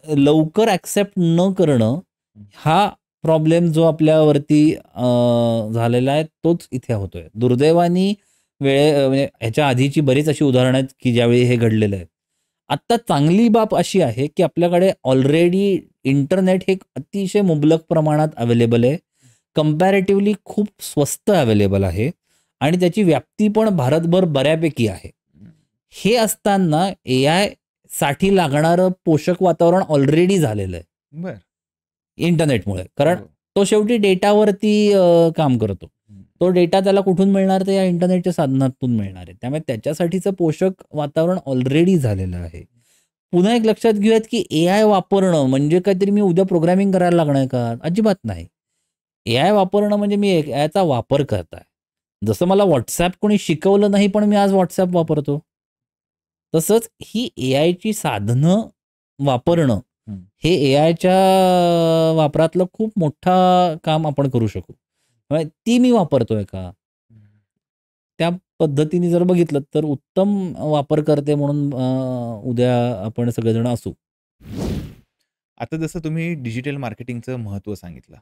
लवकर ॲक्सेप्ट न करणं, हा प्रॉब्लेम जो आपल्यावरती झालेला आहे तोच इथे होतोय. दुर्दैवाने म्हणजे ह्याच्या आधीची बरीच अशी उदाहरणं आहेत की ज्यावेळी हे घडलेलं आहे. आत्ता चांगली बाब अशी आहे की आपल्याकडे ऑलरेडी इंटरनेट हे अतिशय मुबलक प्रमाणात अवेलेबल आहे. कंपॅरेटिव्हली खूप स्वस्त अवेलेबल आहे आणि त्याची व्याप्ती पण भारतभर बऱ्यापैकी आहे. हे असताना AI साठी लागणारं पोषक वातावरण ऑलरेडी झालेलं आहे बरं. इंटरनेटमुळे. कारण हो. तो शेवटी डेटावरती काम करतो. तो डेटा त्याला कुठून मिळणार, तर या इंटरनेटच्या साधनातून मिळणार आहे. त्यामुळे त्याच्यासाठीचं पोषक वातावरण ऑलरेडी झालेलं आहे. पुन्हा एक लक्षात घेऊयात की AI वापरणं म्हणजे काहीतरी मी उद्या प्रोग्रामिंग करायला लागणार आहे का? अजिबात नाही. AI वापरणं म्हणजे मी याचा वापर करत आहे. जसं मला WhatsApp कोणी शिकवलं नाही, पण मी आज WhatsApp वापरतो. तसंच ही AIची साधनं वापरणं, हं. हे AIच्या वापरातलं खूप मोठा काम आपण करू शकू. म्हणजे ती मी वापरतोय का? त्या पद्धतीने जर बघितलं तर उत्तम वापरकर्ते म्हणून उद्या आपण सगळेजण असू. आता जसं तुम्ही डिजिटल मार्केटिंगचं महत्त्व सांगितलं,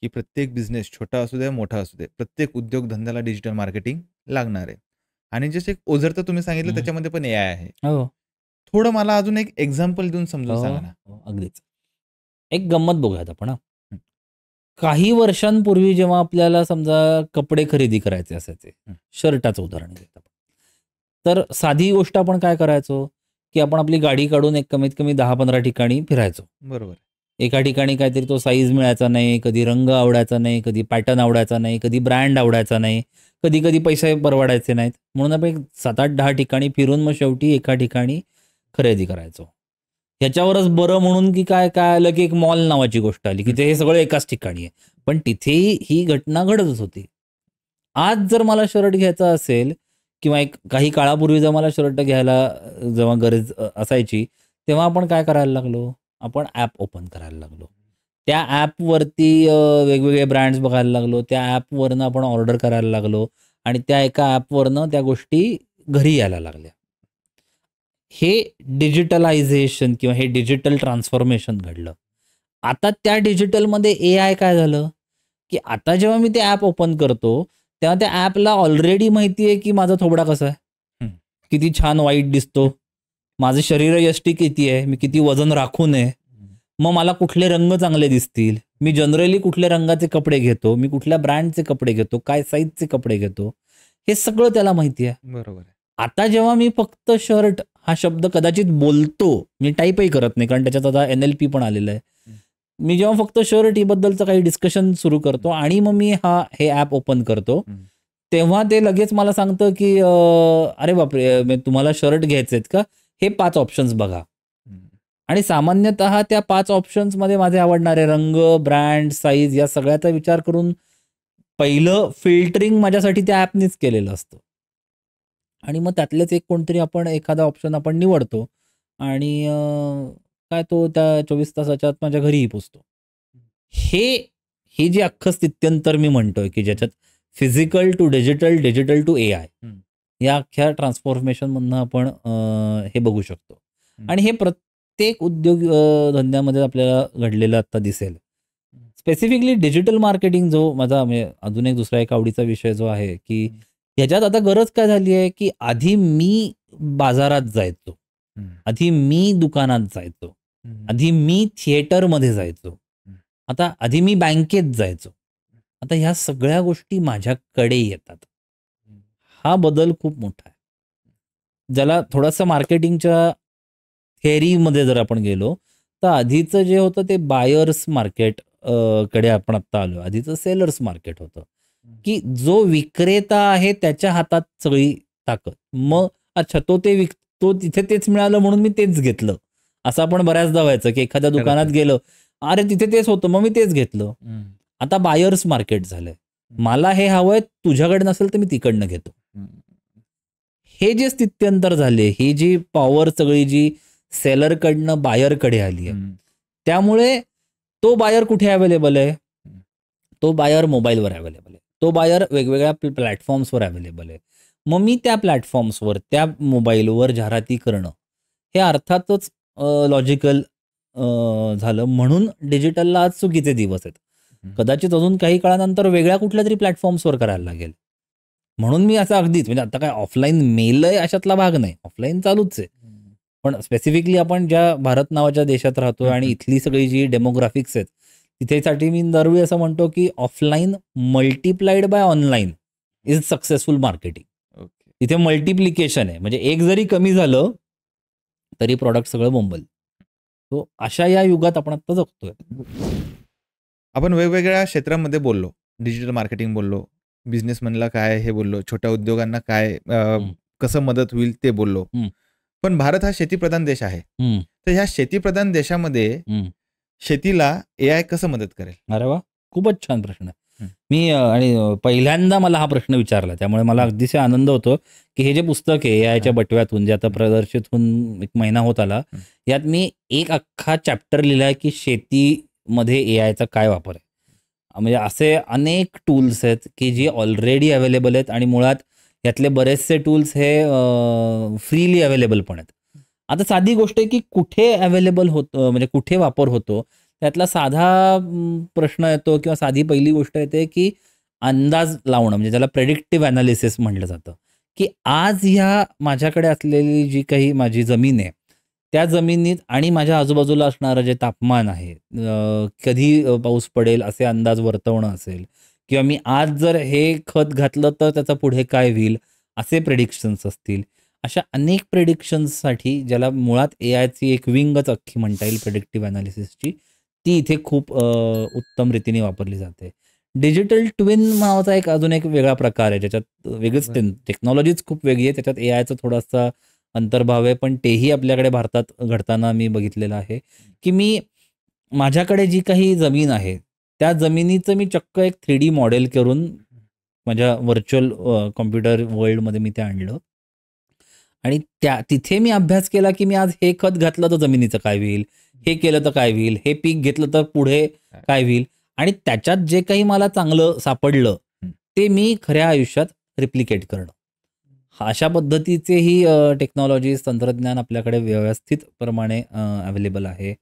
की प्रत्येक बिझनेस छोटा असू दे, मोठा असू दे, प्रत्येक उद्योगधंद्याला डिजिटल मार्केटिंग लागणार आहे. आणि जसं एक ओझरतं तुम्ही सांगितलं हं. त्याच्यामध्ये पण AI आहे. हो. थोडं मला अजून एक एक्झाम्पल देऊन समजून हो, सांगा ना? हो. अगदीच. एक गंमत बघूयात आपण हां. हं. काही वर्षांपूर्वी जेव्हा आपल्याला समजा कपडे खरेदी करायचे असायचे, हं. शर्टाचं उदाहरण घेत आपण. तर साधी गोष्ट आपण काय करायचो, की आपण आपली गाडी काढून एक कमीत कमी 10-15 ठिकाणी फिरायचो. बरोबर. एका ठिकाणी काहीतरी तो साईज मिळायचा नाही, कधी रंग आवडायचा नाही, कधी पॅटर्न आवडायचा नाही, कधी ब्रँड आवडायचा नाही, कधी-कधी पैसे परवडायचे नाहीत. म्हणून आपण एक 7-8-10 ठिकाणी फिरून मग शेवटी एका ठिकाणी खरेदी करायचो. ह्याच्यावरच बरं म्हणून की काय काय आलं की एक मॉल नावाची गोष्ट आली, की ते हे सगळं एकाच ठिकाणी आहे. पण तिथेही ही घटना घडतच होती. आज जर मला शर्ट घ्यायचा असेल किंवा एक काही काळापूर्वी जर मला शर्ट घ्यायला जेव्हा गरज असायची, तेव्हा आपण काय करायला लागलो? आपण ॲप ओपन करायला लागलो. त्या ॲपवरती वेगवेगळे ब्रँड्स बघायला लागलो. त्या ॲपवरनं आपण ऑर्डर करायला लागलो आणि त्या एका ॲपवरनं त्या गोष्टी घरी यायला लागल्या. हे डिजिटलायझेशन किंवा हे डिजिटल ट्रान्सफॉर्मेशन घडलं. आता त्या डिजिटलमध्ये AI काय झालं, की आता जेव्हा मी ते ॲप ओपन करतो, तेव्हा त्या ॲपला ऑलरेडी माहिती आहे, की माझा थोबडा कसा आहे, हं. किती छान व्हाईट दिसतो, माझं शरीरयष्टी किती आहे, मी किती वजन राखून आहे, मग मला कुठले रंग चांगले दिसतील, मी जनरली कुठल्या रंगाचे कपडे घेतो, मी कुठल्या ब्रँडचे कपडे घेतो, काय साईजचे कपडे घेतो, हे सगळं त्याला माहिती आहे. बरोबर आहे. आता जेव्हा मी फक्त शर्ट हा शब्द कदाचित बोलतो, मी टाईपही करत नाही कारण त्याच्यात आता NLP पण आलेलं आहे. मी जेव्हा फक्त शर्ट बद्दलचं काही डिस्कशन सुरू करतो आणि मग मी हे ॲप ओपन करतो, हं. तेव्हा ते लगेच मला सांगतं, की अरे बापरे! तुम्हाला शर्ट घ्यायचे आहेत का? हे 5 ऑप्शन्स बघा. हं. आणि सामान्यतः त्या 5 ऑप्शन्समध्ये माझे आवडणारे रंग, ब्रँड, साईज या सगळ्याचा विचार करून पहिलं फिल्टरिंग माझ्यासाठी त्या ॲपनीच केलेलं असतं. आणि मग त्यातलेच एक कोणतरी एखादा ऑप्शन आपण निवडतो आणि काय तो त्या 24 तासाच्या आत माझ्या घरीही पोहोचतो. हे जे अख्खं स्थित्यंतर मी म्हणतोय, की ज्याच्यात physical to digital, digital to AI हं. या अख्ख्या ट्रान्सफॉर्मेशनमधनं आपण हे बघू शकतो. आणि हे प्रत्येक उद्योग धंद्यामध्ये आपल्याला घडलेलं आता दिसेल. स्पेसिफिकली डिजिटल मार्केटिंग जो माझा म्हणजे अजून एक दुसरा एक आवडीचा विषय जो आहे, की ह्याच्यात आता गरज काय झाली आहे, की आधी मी बाजारात जायचो. हं. आधी मी दुकानात जायचो. आधी मी थिएटरमध्ये जायचो, आता आधी मी बँकेत जायचो, आता ह्या सगळ्या गोष्टी माझ्याकडे येतात. हा बदल खूप मोठा आहे. ज्याला थोडंसं मार्केटिंगच्या थेअरीमध्ये जर आपण गेलो, तर आधीचं जे होतं ते बायर्स मार्केट कडे आपण आत्ता आलो. आधीचं सेलर्स मार्केट होतं, की जो विक्रेता आहे त्याच्या हातात सगळी ताकद. मग अच्छा तो तो तिथे तेच मिळालं म्हणून मी तेच घेतलं. असं आपण बऱ्याचदा व्हायचं, की एखाद्या दुकानात गेलं, अरे तिथे तेच होतं मग मी तेच घेतलं. आता बायर्स मार्केट झालंय. मला हे हवंय, तुझ्याकडे नसेल तर मी तिकडनं घेतो. हे जे स्थित्यंतर झाले, ही जी पॉवर सगळी जी सेलरकडनं बायरकडे आली आहे, त्यामुळे तो बायर कुठे अवेलेबल आहे? तो बायर मोबाईलवर अवेलेबल आहे. तो बायर वेगवेगळ्या प्लॅटफॉर्म्सवर अवेलेबल आहे. मग मी त्या प्लॅटफॉर्म्सवर, त्या मोबाईलवर जाहिराती करणं हे अर्थातच लॉजिकल झालं. म्हणून डिजिटलला आज चुकीचे दिवस आहेत. कदाचित अजून काही काळानंतर वेगळ्या कुठल्या तरी प्लॅटफॉर्म्सवर करायला लागेल. म्हणून मी असं अगदीच म्हणजे आता काय ऑफलाईन मेलय अशातला भाग नाही, ऑफलाईन चालूच आहे. पण स्पेसिफिकली आपण ज्या भारत नावाच्या देशात राहतोय आणि इथली सगळी जी डेमोग्राफिक्स आहेत, तिथेसाठी मी दरवेळी असं म्हणतो की offline multiplied by online is successful marketing. तिथे मल्टिप्लिकेशन आहे, म्हणजे एक जरी कमी झालं तरी प्रॉडक्ट सगळं बोंबल. तो अशा या युगात आपण आता जगतोय. आपण वेगवेगळ्या क्षेत्रामध्ये बोललो, डिजिटल मार्केटिंग बोललो, बिझनेसमॅनला काय हे बोललो, छोट्या उद्योगांना काय कसं मदत होईल ते बोललो. पण भारत हा शेतीप्रधान देश आहे. तर ह्या शेतीप्रधान देशामध्ये शेतीला AI कसं मदत करेल? अरे वा, खूपच छान प्रश्न आहे. मी आणि पहिल्यांदा मला हा प्रश्न विचारला, त्यामुळे मला अगदीच आनंद होतो की हे जे पुस्तक आहे AIच्या बटव्यातून, जे आता प्रदर्शित होऊन 1 महिना होत आला, यात मी एक अख्खा चॅप्टर लिहिलाय की शेतीमध्ये AIचा काय वापर आहे. म्हणजे असे अनेक टूल्स आहेत की जी ऑलरेडी अवेलेबल आहेत आणि मुळात यातले बरेचसे टूल्स हे फ्रीली अवेलेबल पण आहेत. आता साधी गोष्ट आहे की कुठे अवेलेबल होतं, म्हणजे कुठे वापर होतो, त्यातला साधा प्रश्न येतो किंवा साधी पहिली गोष्ट येते की अंदाज लावणं, म्हणजे ज्याला प्रेडिक्टिव्ह अनालिसिस म्हटलं जातं, की आज ह्या माझ्याकडे असलेली जी काही माझी जमीन आहे, त्या जमिनीत आणि माझ्या आजूबाजूला असणारं जे तापमान आहे, कधी पाऊस पडेल असे अंदाज वर्तवणं असेल, किंवा मी आज जर हे खत घातलं तर त्याचा पुढे काय होईल, असे प्रेडिक्शन्स असतील. अशा अनेक प्रेडिक्शन्ससाठी, ज्याला मुळात AIची एक विंगच अख्खी म्हणता येईल प्रेडिक्टिव्ह अनालिसिसची, ती इथे खूप उत्तम रीतीने वापरली जाते. डिजिटल ट्विन नावाचा अजून एक वेगळा प्रकार आहे, ज्याच्यात वेगळीच टेक्नॉलॉजीच खूप वेगळी आहे. त्याच्यात AIचा थोडासा अंतर्भाव आहे, पण तेही आपल्याकडे भारतात घडताना मी बघितलेलं आहे, की मी माझ्याकडे जी काही जमीन आहे, त्या जमिनीचं मी चक्क एक 3D मॉडेल करून माझ्या व्हर्च्युअल कॉम्प्युटर वर्ल्डमध्ये मी ते आणलं आणि तिथे मी अभ्यास केला की मी आज हे खत घातलं तर जमिनीचं काय होईल, हे केलं तर काय होईल, हे पीक घेतलं तर पुढे काय होईल, आणि त्याच्यात जे काही मला चांगलं सापडलं ते मी खऱ्या आयुष्यात रिप्लिकेट करणं. अशा पद्धतीचेही टेक्नॉलॉजीज, तंत्रज्ञान आपल्याकडे व्यवस्थित प्रमाणे अवेलेबल आहे.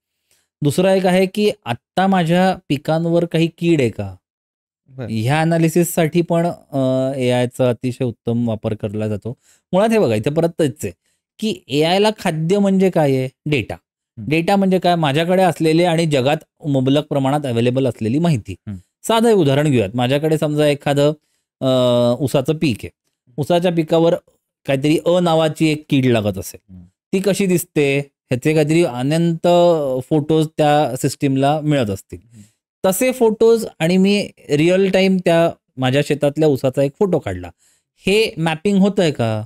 दुसरं एक आहे की आत्ता माझ्या पिकांवर काही कीड आहे का, ह्या अनालिसिससाठी पण AIचा अतिशय उत्तम वापर केला जातो. मुळात हे बघा, इथे परत तेच आहे की AIला खाद्य म्हणजे काय आहे? डेटा. डेटा म्हणजे काय? माझ्याकडे असलेले आणि जगात मुबलक प्रमाणात अवेलेबल असलेली माहिती. साधं एक उदाहरण घेऊयात. माझ्याकडे समजा एखादं ऊसाचं पीक आहे. ऊसाच्या पिकावर काहीतरी नावाची एक कीड लागत असेल. ती कशी दिसते? ह्याचे काहीतरी अनंत फोटोज त्या सिस्टीमला मिळत असतील. तसे फोटोज आणि मी रिअल टाइम त्या माझ्या शेतातल्या ऊसाचा एक फोटो काढला. हे मॅपिंग होतंय का?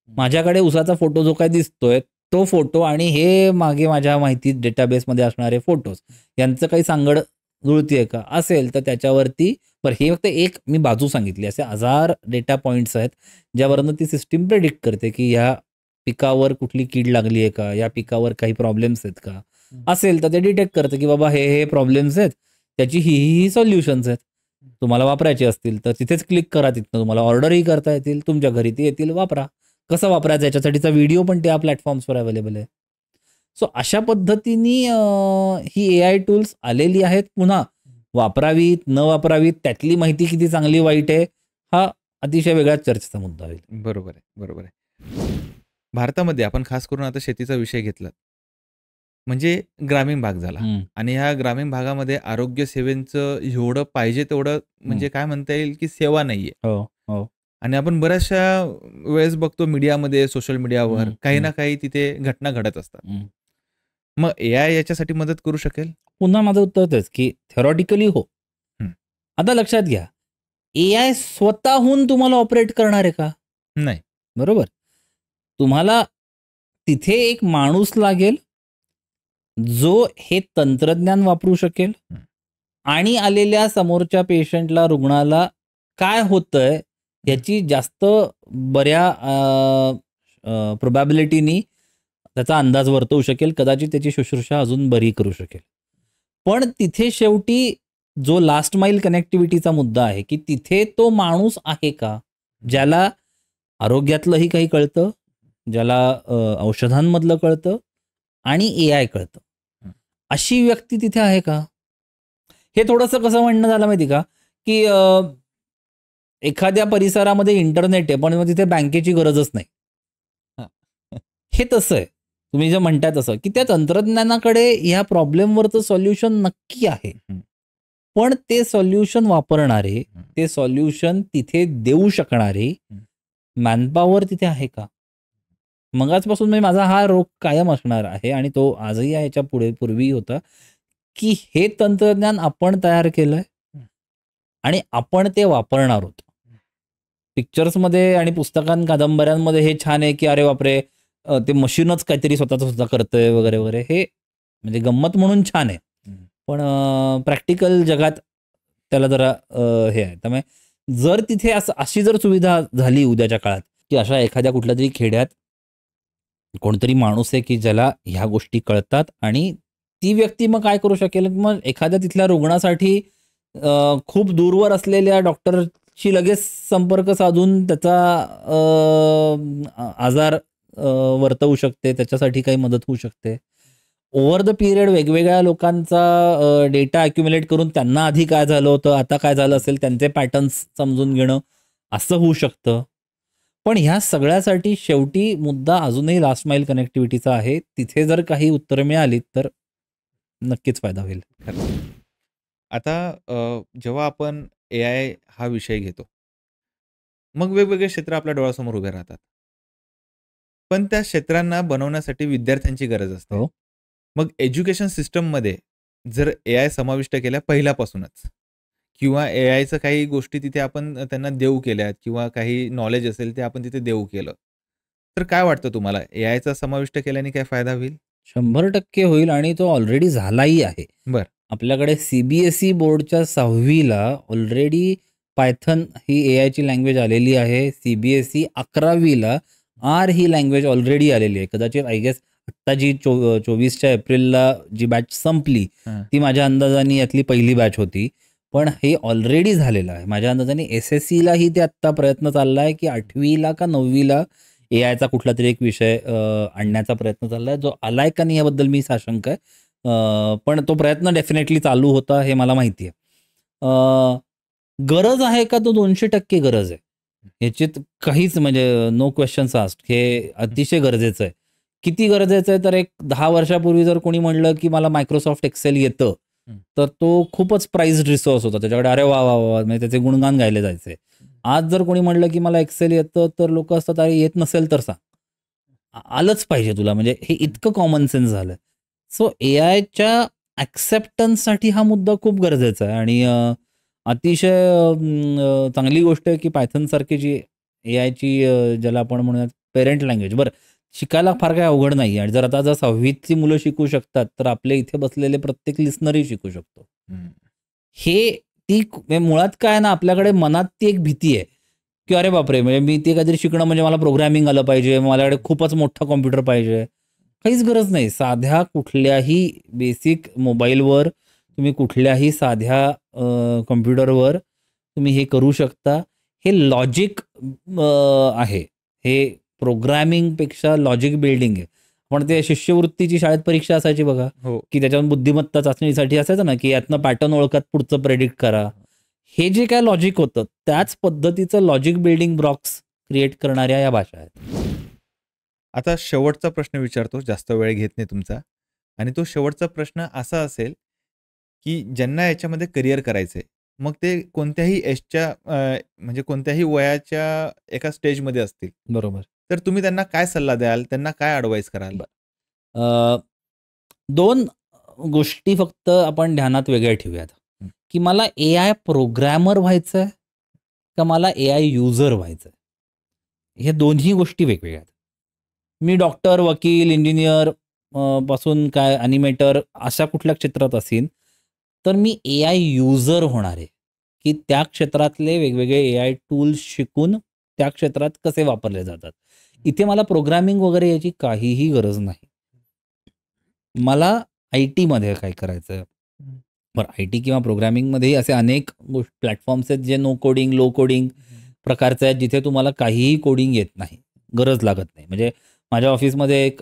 माझ्याकडे ऊसाचा फोटो जो काही दिसतोय, तो फोटो आणि हे मागे माझ्या माहिती डेटाबेसमध्ये असणारे फोटोज यांचं काही सांगड जुळतीये का? असेल तर त्याच्यावरती बरं, हे फक्त एक मी बाजू सांगितली. असे 1000 डेटा पॉइंट्स आहेत, ज्यावरनं ती सिस्टीम प्रेडिक्ट करते की ह्या पिकावर कुठली कीड लागली आहे का? या पिकावर काही प्रॉब्लेम्स आहेत का? असेल तर ते डिटेक्ट करतं की बाबा हे प्रॉब्लेम्स आहेत, त्याची ही सॉल्युशन्स आहेत. तुम्हाला वापरायचे असतील तर तिथेच क्लिक करा, तिथनं तुम्हाला ऑर्डरही करता येतील, तुमच्या घरी ते येतील, वापरा. कसं वापरायचं याच्यासाठीचा व्हिडिओ पण त्या प्लॅटफॉर्म्सवर अवेलेबल आहे. सो अशा पद्धतीने ही AI टूल्स आलेली आहेत. पुन्हा वापरावीत, न वापरावीत, त्यातली माहिती किती चांगली वाईट आहे, हा अतिशय वेगळ्याच चर्चेचा मुद्दा होईल. बरोबर आहे, बरोबर आहे. भारतामध्ये आपण खास करून आता शेतीचा विषय घेतला, म्हणजे ग्रामीण भाग झाला हम्म. आणि ह्या ग्रामीण भागामध्ये आरोग्य सेवेचं एवढं पाहिजे तेवढं म्हणजे काय म्हणता येईल की सेवा नाहीये. हो हो आणि आपण बऱ्याचशा वेळेस बघतो मीडियामध्ये, सोशल मीडियावर काही ना काही तिथे घटना घडत असतात. हम्म. मग एआय याच्यासाठी मदत करू शकेल? पुन्हा माझं उत्तर तेच की थेरॉटिकली हो. हं. आता लक्षात घ्या, एआय स्वतःहून तुम्हाला ऑपरेट करणार आहे का? नाही. बरोबर. तुम्हाला तिथे एक माणूस लागेल जो हे तंत्रज्ञान वापरू शकेल हं. आणि आलेल्या समोरच्या पेशंटला, रुग्णाला काय होतंय याची जास्त बऱ्या प्रोबॅबिलिटीनी त्याचा अंदाज वर्तवू शकेल. कदाचित त्याची शुश्रूषा अजून बरी करू शकेल. पण तिथे शेवटी जो लास्ट माईल कनेक्टिव्हिटीचा मुद्दा आहे की तिथे तो माणूस आहे का, ज्याला आरोग्यातलंही काही कळतं, ज्याला औषधांमधलं कळतं आणि एआय कळतं. हं. अशी व्यक्ती तिथे आहे का? हे थोडंसं कसं म्हणणं झालं माहिती का, की एखाद्या परिसरामध्ये इंटरनेट आहे पण मग तिथे बँकेची गरजच नाही. हां. हे तसं आहे. तुम्ही जे म्हणताय तसं, की त्या तंत्रज्ञानाकडे ह्या प्रॉब्लेमवरचं सोल्युशन नक्की आहे. हं. पण ते सोल्युशन वापरणारे, ते सोल्युशन तिथे देऊ शकणारे मॅनपॉवर तिथे आहे का? मगाचपासून म्हणजे माझा हा रोग कायम असणार आहे आणि तो आजही याच्या पूर्वी होता, की हे तंत्रज्ञान आपण तयार केलंय आणि आपण ते वापरणार आहोत. पिक्चर्समध्ये आणि कादंबऱ्यांमध्ये हे छान आहे, की अरे बापरे, ते मशीनच काहीतरी स्वतः करतंय वगैरे वगैरे. हे म्हणजे गंमत म्हणून छान आहे. पण प्रॅक्टिकल जगात त्याला जरा हे आहे. त्यामुळे जर तिथे अशी जर सुविधा झाली उद्याच्या काळात, की अशा एखाद्या कुठल्या तरी खेड्यात कोणतरी माणूस आहे, की ज्याला ह्या गोष्टी कळतात आणि ती व्यक्ती मग काय करू शकेल, मग एखाद्या तिथल्या रुग्णासाठी खूप दूरवर असलेल्या डॉक्टरशी लगेच संपर्क साधून त्याचा आजार वर्तवू शकते, त्याच्यासाठी काही मदत होऊ शकते. ओव्हर द पिरियड वेगवेगळ्या लोकांचा डेटा अक्युम्युलेट करून त्यांना आधी काय झालं होतं, आता काय झालं असेल, त्यांचे पॅटर्न्स समजून घेणं असं होऊ शकतं. पण ह्या सगळ्यासाठी शेवटी मुद्दा अजूनही लास्ट माईल कनेक्टिव्हिटीचा आहे. तिथे जर काही उत्तरं मिळाली तर नक्कीच फायदा होईल. आता जेव्हा आपण एआय हा विषय घेतो, मग वेगवेगळे क्षेत्र आपल्या डोळ्यासमोर उभे राहतात. पण त्या क्षेत्रांना बनवण्यासाठी विद्यार्थ्यांची गरज असते. हो. मग एज्युकेशन सिस्टममध्ये जर एआय समाविष्ट केल्या पहिल्यापासूनच किंवा एआयचं काही गोष्टी तिथे आपण त्यांना देऊ केल्यात किंवा काही नॉलेज असेल ते आपण तिथे देऊ केलं, तर काय वाटतं तुम्हाला एआयचा समाविष्ट केल्याने काय फायदा होईल? 100% होईल आणि तो ऑलरेडी झालाही आहे. बरं. आपल्याकडे सीबीएसई बोर्डच्या 6वीला ऑलरेडी पायथन ही एआयची लँग्वेज आलेली आहे. सीबीएसई 11वीला आर ही लँग्वेज ऑलरेडी आलेली आहे. कदाचित आय गेस आत्ता जी 24 एप्रिलला जी बॅच संपली ती माझ्या अंदाजाने यातली पहिली बॅच होती. पण हे ऑलरेडी झालेलं आहे. माझ्या अंदाजाने एसएससीलाही ते आत्ता प्रयत्न चालला आहे, की 8वीला का 9वीला एआयचा कुठला तरी एक विषय आणण्याचा प्रयत्न चालला आहे. जो आलाय का नाही याबद्दल मी साशंक आहे. पण तो प्रयत्न डेफिनेटली चालू होता हे मला माहिती आहे. गरज आहे का? तो 200% गरज आहे. ह्याच्यात काहीच म्हणजे नो क्वेश्चन्स आस्क्ड. हे अतिशय गरजेचं आहे. किती गरजेचं आहे तर एक 10 वर्षापूर्वी जर कोणी म्हणलं, की मला मायक्रोसॉफ्ट एक्सेल येतं, तर तो खूपच प्राइज्ड रिसोर्स होता. त्याच्याकडे अरे वा वा वा म्हणजे त्याचे गुणगान गायले जायचे. आज जर कोणी म्हणलं, की मला एक्सेल येतं, तर लोक असतात अरे येत नसेल तर सांग. आलंच पाहिजे तुला. म्हणजे हे इतकं कॉमन सेन्स झालं. सो एआयच्या ॲक्सेप्टन्ससाठी हा मुद्दा खूप गरजेचा आहे आणि अतिशय चांगली गोष्ट आहे, की पायथनसारखी जी एआयची ज्याला आपण म्हणूयात पेरेंट लँग्वेज, बरं शिकायला फार काही अवघड नाही आणि जर आता 6वीची मुलं शिकू शकतात, तर आपल्या इथे बसलेले प्रत्येक लिस्नरही शिकू शकतो. ती मुळात काय ना, आपल्याकडे मनात ती एक भीती आहे, की अरे बापरे, म्हणजे मी ते काहीतरी शिकणं म्हणजे मला प्रोग्रॅमिंग आलं पाहिजे, माझ्याकडे खूपच मोठा कॉम्प्युटर पाहिजे. काहीच गरज नाही. साध्या कुठल्याही बेसिक मोबाईलवर तुम्ही कुठल्याही साध्या कॉम्प्युटरवर तुम्ही हे करू शकता. हे लॉजिक आहे. हे प्रोग्रॅमिंगपेक्षा लॉजिक बिल्डिंग आहे. पण ते शिष्यवृत्तीची शाळेत परीक्षा असायची बघा, की त्याच्यावर बुद्धिमत्ता चाचणीसाठी असायचं ना, की यातनं पॅटर्न ओळखत पुढचं प्रेडिक्ट करा. हे जे काय लॉजिक होतं त्याच पद्धतीचं लॉजिक बिल्डिंग ब्लॉक्स क्रिएट करणाऱ्या या भाषा आहेत. आता शेवटचा प्रश्न विचारतो, जास्त वेळ घेत नाही तुमचा. आणि तो शेवटचा प्रश्न असा असेल की ज्यांना याच्यामध्ये करिअर करायचंय, मग ते कोणत्याही एजच्या म्हणजे कोणत्याही वयाच्या एका स्टेजमध्ये असतील, बरोबर. तर तुम्ही त्यांना काय सल्ला द्याल, त्यांना काय ॲडवाईस कराल? अ, 2 गोष्टी फक्त आपण ध्यानात वेगळ्या ठेवूयात, हं. की मला एआय प्रोग्रॅमर व्हायचंय का मला एआय युजर व्हायचंय? हे दोन्ही गोष्टी वेगवेगळ्या आहेत. मी डॉक्टर, वकील, इंजिनियर पासून काय ॲनिमेटर अशा कुठल्या क्षेत्रात असेन, तर मी एआय युजर होणार आहे, की त्या क्षेत्रातले वेगवेगळे एआय टूल्स शिकून त्या क्षेत्रात कसे वापरले जातात. इथे मला प्रोग्रामिंग वगैरे याची काहीही गरज नाही. मला आय-टीमध्ये काय करायचंय. हं. बरं, आय-टी किंवा प्रोग्रामिंगमध्येही असे अनेक प्लॅटफॉर्म्स आहेत जे नो कोडिंग, लो कोडिंग प्रकारचे आहेत, जिथे तुम्हाला काहीही कोडिंग येत नाही, गरज लागत नाही. म्हणजे माझ्या ऑफिसमध्ये एक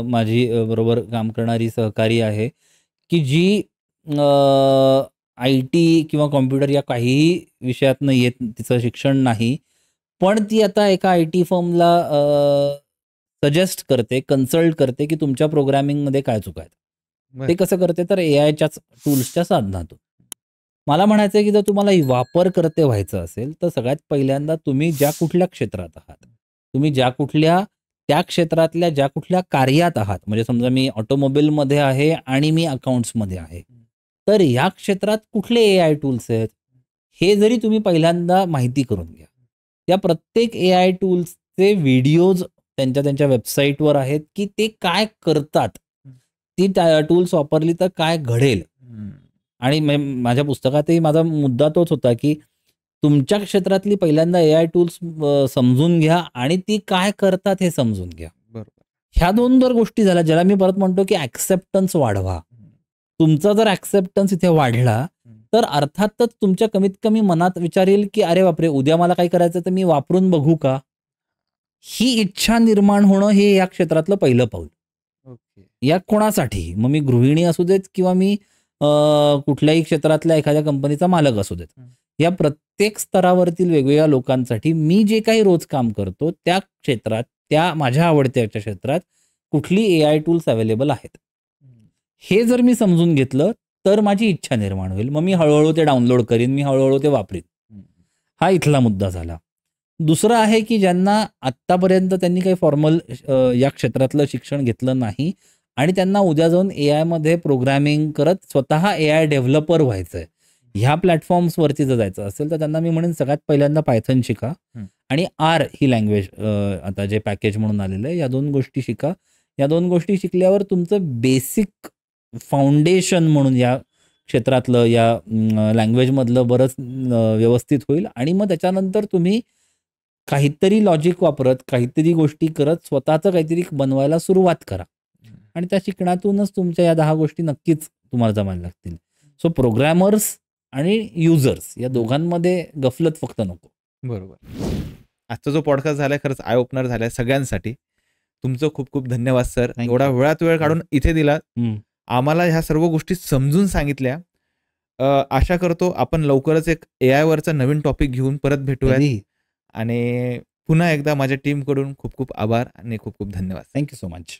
माझी बरोबर काम करणारी सहकारी आहे, की जी आय-टी किंवा कॉम्प्युटर या काहीही विषयातनं येत, तिचं शिक्षण नाही. पण ती आता एका आय-टी फर्मला सजेस्ट करते, कन्सल्ट करते, की तुमच्या प्रोग्रामिंगमध्ये काय चुका आहेत. बरं. ते कसं करते तर एआयच्याच टूल्सच्या साधनातून. मला म्हणायचं आहे, की जर तुम्हाला वापरकर्ते व्हायचं असेल, तर सगळ्यात पहिल्यांदा तुम्ही ज्या कुठल्या क्षेत्रात आहात, तुम्ही ज्या कुठल्या त्या क्षेत्रातल्या ज्या कुठल्या कार्यात आहात, म्हणजे समजा मी ऑटोमोबाईलमध्ये आहे आणि मी अकाउंट्समध्ये आहे. तर ह्या क्षेत्रात कुठले एआय टूल्स आहेत, हे जरी तुम्ही पहिल्यांदा माहिती करून घ्या. त्या प्रत्येक एआय टूल्सचे व्हिडिओज त्यांच्या वेबसाईटवर आहेत, की ते काय करतात. ती टूल्स वापरली तर काय घडेल. आणि माझ्या पुस्तकातही माझा मुद्दा तोच होता, की तुमच्या क्षेत्रातली पहिल्यांदा एआय टूल्स समजून घ्या आणि ती काय करतात हे समजून घ्या. बरोबर. ह्या 2 जर गोष्टी झाल्या, ज्याला मी परत म्हणतो, की ॲक्सेप्टन्स वाढवा. तुमचा जर ॲक्सेप्टन्स इथे वाढला, तर अर्थातच तुमच्या कमीत कमी मनात विचार येईल, की अरे बापरे! उद्या मला काय करायचं तर मी वापरून बघू का? ही इच्छा निर्माण होणं हे या क्षेत्रातलं पहिलं पाऊल. ओके. या कोणासाठी? मग मी गृहिणी असू देत किंवा मी कुठल्याही क्षेत्रातल्या एखाद्या कंपनीचा मालक असू देत. या प्रत्येक स्तरावरतील वेगवेगळ्या लोकांसाठी मी जे काही रोज काम करतो, त्या क्षेत्रात, त्या माझ्या आवडत्या क्षेत्रात कुठली एआय टूल्स अवेलेबल आहेत. हे जर मी समजून घेतलं, तर माझी इच्छा निर्माण होईल. मग मी हळू ते डाउनलोड करीन, मी हळू ते वापरीन. हा इथला मुद्दा झाला. दुसरं आहे, की ज्यांना आत्तापर्यंत त्यांनी काही फॉर्मल या क्षेत्रातलं शिक्षण घेतलं नाही आणि त्यांना उद्या जाऊन एआयमध्ये प्रोग्रामिंग करत स्वतः एआय डेव्हलपर व्हायचंय. ह्या प्लॅटफॉर्म्सवरती जर जायचं असेल, तर त्यांना मी म्हणेन सगळ्यात पहिल्यांदा पायथन शिका आणि आर ही लँग्वेज आता जे पॅकेज म्हणून आलेलं आहे, या 2 गोष्टी शिका. या 2 गोष्टी शिकल्यावर तुमचं बेसिक फाउंडेशन म्हणून या क्षेत्रातलं, या लँग्वेजमधलं बरंच व्यवस्थित होईल आणि मग त्याच्यानंतर तुम्ही काहीतरी लॉजिक वापरत, काहीतरी गोष्टी करत स्वतःचं काहीतरी बनवायला सुरुवात करा. आणि त्या शिकण्यातूनच तुमच्या या 10 गोष्टी नक्कीच तुम्हाला जमायला लागतील. सो प्रोग्रॅमर्स आणि युजर्स या दोघांमध्ये गफलत फक्त नको. बरोबर. आजचा जो पॉडकास्ट झालाय खरंच आय ओपनर झालाय सगळ्यांसाठी. तुमचं खूप खूप धन्यवाद सर. Thank you. एवढा वेळात वेळ काढून इथे दिला. आम्हाला ह्या सर्व गोष्टी समजून सांगितल्या. आशा करतो आपण लवकरच एक एआयवरचा नवीन टॉपिक घेऊन परत भेटूयात. कधीही. आणि पुन्हा एकदा माझ्या टीमकडून खूप खूप आभार आणि खूप खूप धन्यवाद. Thank you so much.